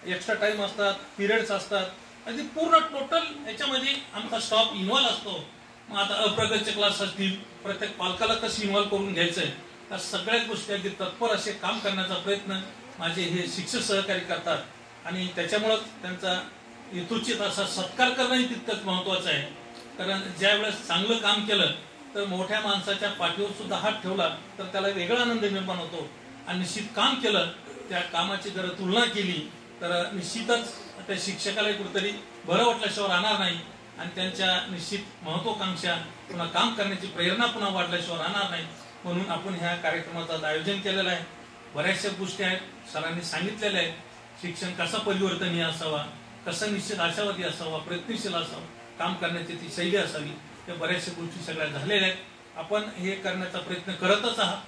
[SPEAKER 11] एक्स्ट्रा टाइम असतात, पिरियड्स असतात, अगदी पूर्ण टोटल याच्यामध्ये आमचा स्टॉप इन्व्हॉल्व असतो। मग आता अप्रगतचे क्लास असतील, प्रत्येक पालकाला कसं इन्व्हॉल्व करून घ्यायचंय त्या सगळ्याच गोष्टी अगदी तत्पर असे काम करण्याचा प्रयत्न माझे हे शिक्षक सहकारी करतात आणि त्याच्यामुळं त्यांचा यथोचित असा सत्कार करणंही तितकंच महत्त्वाचं आहे। कारण ज्या वेळेस चांगलं काम केलं तर मोठ्या माणसाच्या पाठीवर सुद्धा हात ठेवला तर त्याला वेगळा आनंद निर्माण होतो आणि निश्चित काम केलं त्या कामाची जर तुलना केली तर निश्चितच त्या शिक्षकाला कुठेतरी बरं वाटल्याशिवाय राहणार नाही आणि त्यांच्या निश्चित महत्वाकांक्षा पुन्हा काम करण्याची प्रेरणा पुन्हा वाढल्याशिवाय राहणार नाही। म्हणून आपण ह्या कार्यक्रमाचं आयोजन केलेलं आहे। बऱ्याचशा गोष्टी आहेत सरांनी सांगितलेल्या आहेत, शिक्षण कसं परिवर्तनीय असावा, कसं निश्चित आशावादी असावा, प्रयत्नशील असावा, काम करण्याची ती शैली असावी, त्या बऱ्याचशा गोष्टी सगळ्या झालेल्या आहेत। आपण हे करण्याचा प्रयत्न करतच आहात,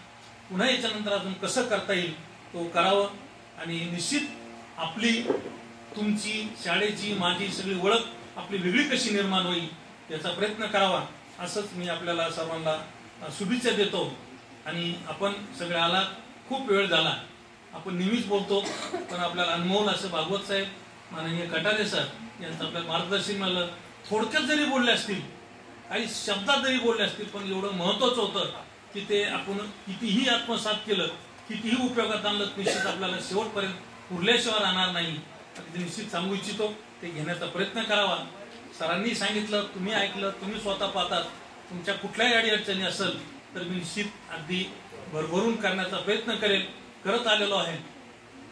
[SPEAKER 11] पुन्हा याच्यानंतर अजून कसं करता येईल तो करावं आणि निश्चित आपली तुमची शाळेची माझी सगळी ओळख आपली वेगळी कशी निर्माण होईल याचा प्रयत्न करावा असंच मी आपल्याला सर्वांना शुभेच्छा देतो। आणि आपण सगळे आलात, खूप वेळ झाला, आपण नेहमीच बोलतो पण आपल्याला अनमोल असं भागवत साहेब माननीय कटारे सर यांचं आपल्याला मार्गदर्शन मिळालं। थोडक्यात जरी बोलले असतील, काही शब्दात जरी बोलले असतील, पण एवढं महत्वाचं होतं की ते आपण कितीही आत्मसात केलं, कितीही उपयोगात आणलं निश्चित आपल्याला शेवटपर्यंत उरल्याशिवाय राहणार नाही। निश्चित सांगू इच्छितो ते घेण्याचा प्रयत्न करावा। सरांनी सांगितलं, तुम्ही ऐकलं, तुम्ही स्वतः पाहतात, तुमच्या कुठल्याही अडीअडचणी असेल तर मी निश्चित अगदी भरभरून करण्याचा प्रयत्न करेल, करत आलेलो आहे।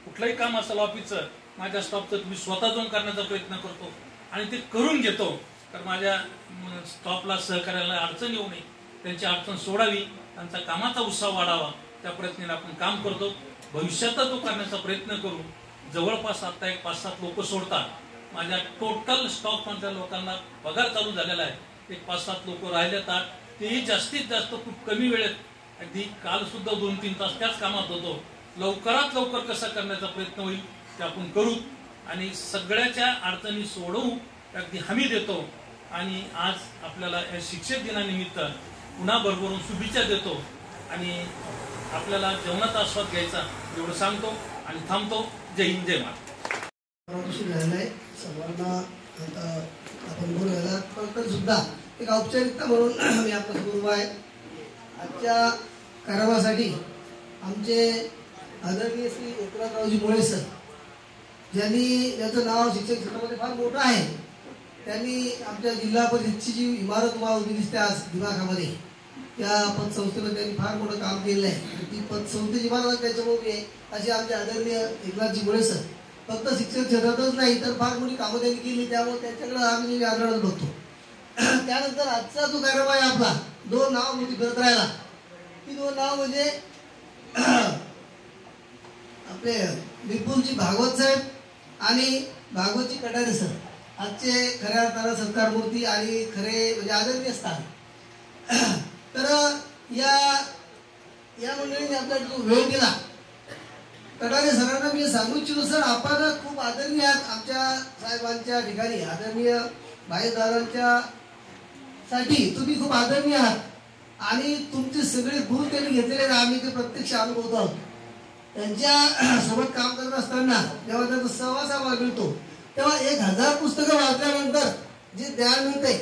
[SPEAKER 11] कुठलंही काम असेल ऑफिसचं माझ्या स्टॉपचं मी स्वतः जाऊन करण्याचा प्रयत्न करतो आणि ते करून घेतो तर माझ्या स्टॉपला सहकार्याला अडचण येऊ नये, त्यांची अडचण सोडावी, त्यांचा कामाचा उत्साह वाढावा त्या प्रयत्नाने आपण काम करतो। भविष्यात तो करण्याचा प्रयत्न करू। जवळपास आता एक 5-7 लोक सोडतात, माझ्या टोटल स्टॉप मधल्या लोकांना पगार चालू झालेला आहे, एक 5-7 लोक राहिलेतात, तेही जास्तीत जास्त खूप कमी वेळेत, अगदी काल सुद्धा 2-3 तास त्याच कामात होतो। लवकरात लवकर कसं करण्याचा प्रयत्न होईल ते आपण करू आणि सगळ्याच्या अडचणी सोडवू अगदी हमी देतो। आणि आज आपल्याला या शिक्षक दिनानिमित्त पुन्हा भरभरून शुभेच्छा देतो आणि आपल्याला जेवणाचा आस्वाद घ्यायचा एवढं सांगतो आणि थांबतो। जय हिंद, जय महाराष्ट्र।
[SPEAKER 12] सर्वांना आता आपण बोलायला पण सुद्धा एक औपचारिकता म्हणून मी आपला गुरु आहे। आजच्या कार्यक्रमासाठी आमचे आदरणीय श्री एकनाथरावजी मोळे सर, ज्यांचं नाव शिक्षक क्षेत्रामध्ये फार मोठं आहे, त्यांनी आमच्या जिल्हा परिषदेची जी इमारत तुम्हाला उभी दिसते आज दिमाखामध्ये या पतसंस्थेमध्ये त्यांनी फार मोठं काम केलेलं आहे. ती पतसंस्थेची मला त्याच्यामुळे आहे असे आमचे आदरणीय एकनाथजी मुळे सर फक्त शिक्षण क्षेत्रातच नाही तर फार मोठी कामं त्यांनी केली, त्यामुळे त्यांच्याकडे आम्ही आदरानं बघतो. त्यानंतर आजचा जो कार्यक्रम आहे आपला 2 नाव मोठी करत राहिला. ती 2 नाव म्हणजे आपले विपुलजी भागवत साहेब आणि भागवतजी कटारे सर आजचे खऱ्या अर्थानं सत्कार मूर्ती आणि खरे म्हणजे आदरणीय स्थान. तर या मंडळीने आपल्याला जो वेळ दिला कटारे सरांना मी सांगू इच्छितो सर आपण खूप आदरणीय आहात आमच्या साहेबांच्या ठिकाणी आदरणीय भाईदारांच्या साठी तुम्ही खूप आदरणीय आहात आणि तुमचे सगळे गुण त्यांनी घेतलेले आम्ही ते प्रत्यक्ष अनुभवतो आहोत. त्यांच्या सोबत काम करत असताना जेव्हा त्यांचा सहवास आम्हाला मिळतो तेव्हा 1000 पुस्तकं वाचल्यानंतर जे ज्ञान मिळते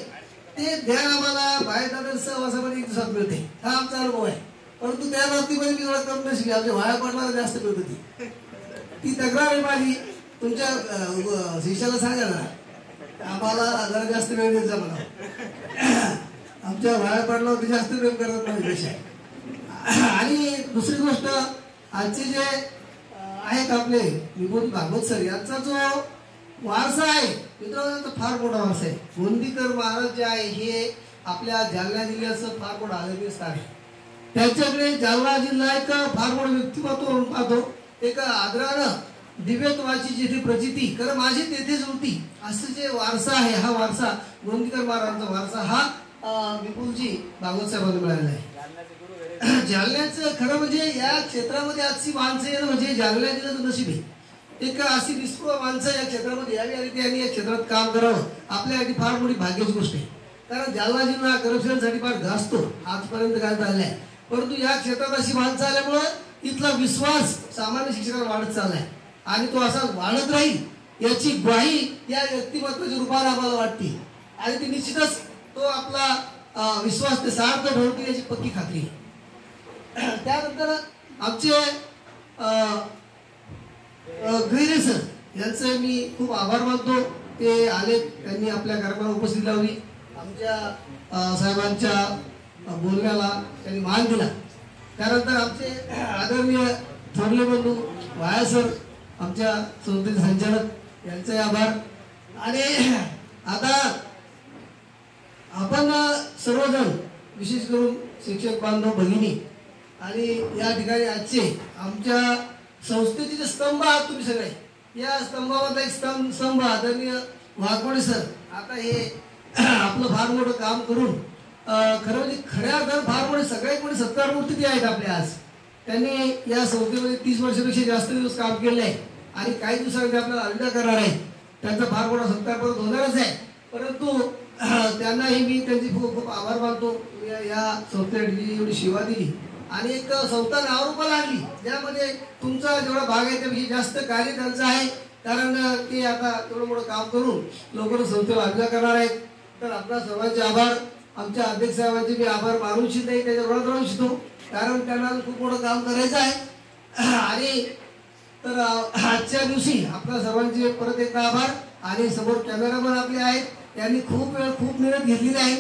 [SPEAKER 12] ते ज्ञान आम्हाला बाहेर सहवासामध्ये 1 दिवसात मिळते. हा आमचा अनुभव आहे. परंतु त्या बाबतीमध्ये मी थोडा कमी नसली आमच्या वाया पडणारा जास्त मिळत होती. ती तक्रार आहे माझी तुमच्या शिष्याला सांगा ना आम्हाला जरा जास्त वेळ द्यायचा मला आमच्या वाया पडल्यावरती जास्त वेळ करत नाही पेक्षा. आणि दुसरी गोष्ट आजचे जे आहेत आपले विपुल भागवत सर यांचा जो वारसा आहे मित्रांनो फार मोठा वारसा आहे. गोंदीकर महाराज जे आहे हे आपल्या जालना जिल्ह्याचं फार मोठं आदरणीय स्थान आहे. त्यांच्याकडे जालना जिल्हा एक फार मोठं व्यक्तिमत्व म्हणून पाहतो. एक आदरानं दिव्यत्वाची जिथे प्रचिती कारण माझी तेथेच होती असं जे वारसा आहे हा वारसा गोंदीकर महाराजांचा वारसा हा विपुलजी भागवत साहेबांना मिळालेला आहे. जालन्याचं खरं म्हणजे या क्षेत्रामध्ये आजची माणसं येणं म्हणजे जालना जिल्ह्याचं नशीब आहे. एक अशी निष्प्रभ माणसं या क्षेत्रामध्ये यावी आणि त्यांनी या क्षेत्रात काम करावं आपल्यासाठी फार मोठी भाग्याची गोष्ट आहे. कारण जालना जिल्हा करप्शनसाठी फार गाजतो आजपर्यंत काय झालेला आहे. परंतु या क्षेत्रात अशी माणसं आल्यामुळं इथला विश्वास सामान्य शिक्षकांना वाढत चाललाय आणि तो असा वाढत राहील याची ग्वाही या व्यक्तिमत्वाच्या रूपाने आम्हाला वाटते आणि ती निश्चितच तो आपला विश्वास ते सार्थ ठरवतील याची पक्की खात्री आहे. त्यानंतर आमचे गैरे सर यांचं मी खूप आभार मानतो. ते आले त्यांनी आपल्या कार्यक्रमाला उपस्थिती लावली आमच्या साहेबांच्या बोलण्याला त्यांनी मान दिला. त्यानंतर आमचे आदरणीय थोरले बंधू वाया सर आमच्या संस्थेचे संचालक यांचे आभार. आणि आता आपण सर्वजण विशेष करून शिक्षक बांधव भगिनी आणि या ठिकाणी आजचे आमच्या संस्थेचे जे स्तंभ आहात तुम्ही सगळे या स्तंभामधला एक स्तंभ आदरणीय वाघमोडे सर आता हे आपलं फार मोठं काम करून खरं म्हणजे खऱ्या अर्थानं फार मोठे सगळ्यात मोठे सत्कार मूर्ती आहेत आपल्या आज. त्यांनी या संस्थेमध्ये 30 वर्षापेक्षा जास्त दिवस काम केले आहे आणि काही दिवसांमध्ये आपल्याला अलविदा करणार आहे. त्यांचा फार मोठा सत्कार परत होणारच आहे. परंतु त्यांनाही मी त्यांची खूप खूप आभार मानतो. या संस्थेसाठी एवढी सेवा दिली आणि एक संस्था नावारूपाला आणली ज्यामध्ये तुमचा जेवढा भाग आहे त्यापेक्षा जास्त कार्य त्यांचं आहे. कारण ते आता तेवढं मोठं काम करून लवकरच संस्थेला अलविदा करणार आहेत. तर आपल्या सर्वांचे आभार. आमच्या अध्यक्ष साहेबांचे मी आभार मानू इच्छित नाही त्याच्या ऋणात राहू इच्छितो कारण त्यांना खूप मोठं काम करायचं आहे. आणि तर आजच्या दिवशी आपल्या सर्वांचे परत एकदा आभार. आणि समोर कॅमेरामन आपले आहेत त्यांनी खूप वेळ खूप मेहनत घेतलेली आहे.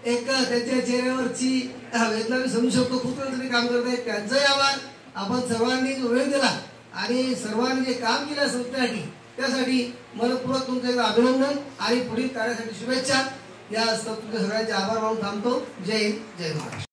[SPEAKER 12] एक त्यांच्या चेहऱ्यावरची वेदना मी समजू शकतो. खूप वेळ तरी काम करत आहेत त्यांचाही आभार. आपण सर्वांनी जो वेळ दिला आणि सर्वांनी जे काम केलं संस्थेसाठी त्यासाठी मनपूर्वक तुमचं अभिनंदन आणि पुढील कार्यासाठी शुभेच्छा. या तुमच्या सगळ्यांचे आभार मानून थांबतो. जय हिंद जय महाराष्ट्र.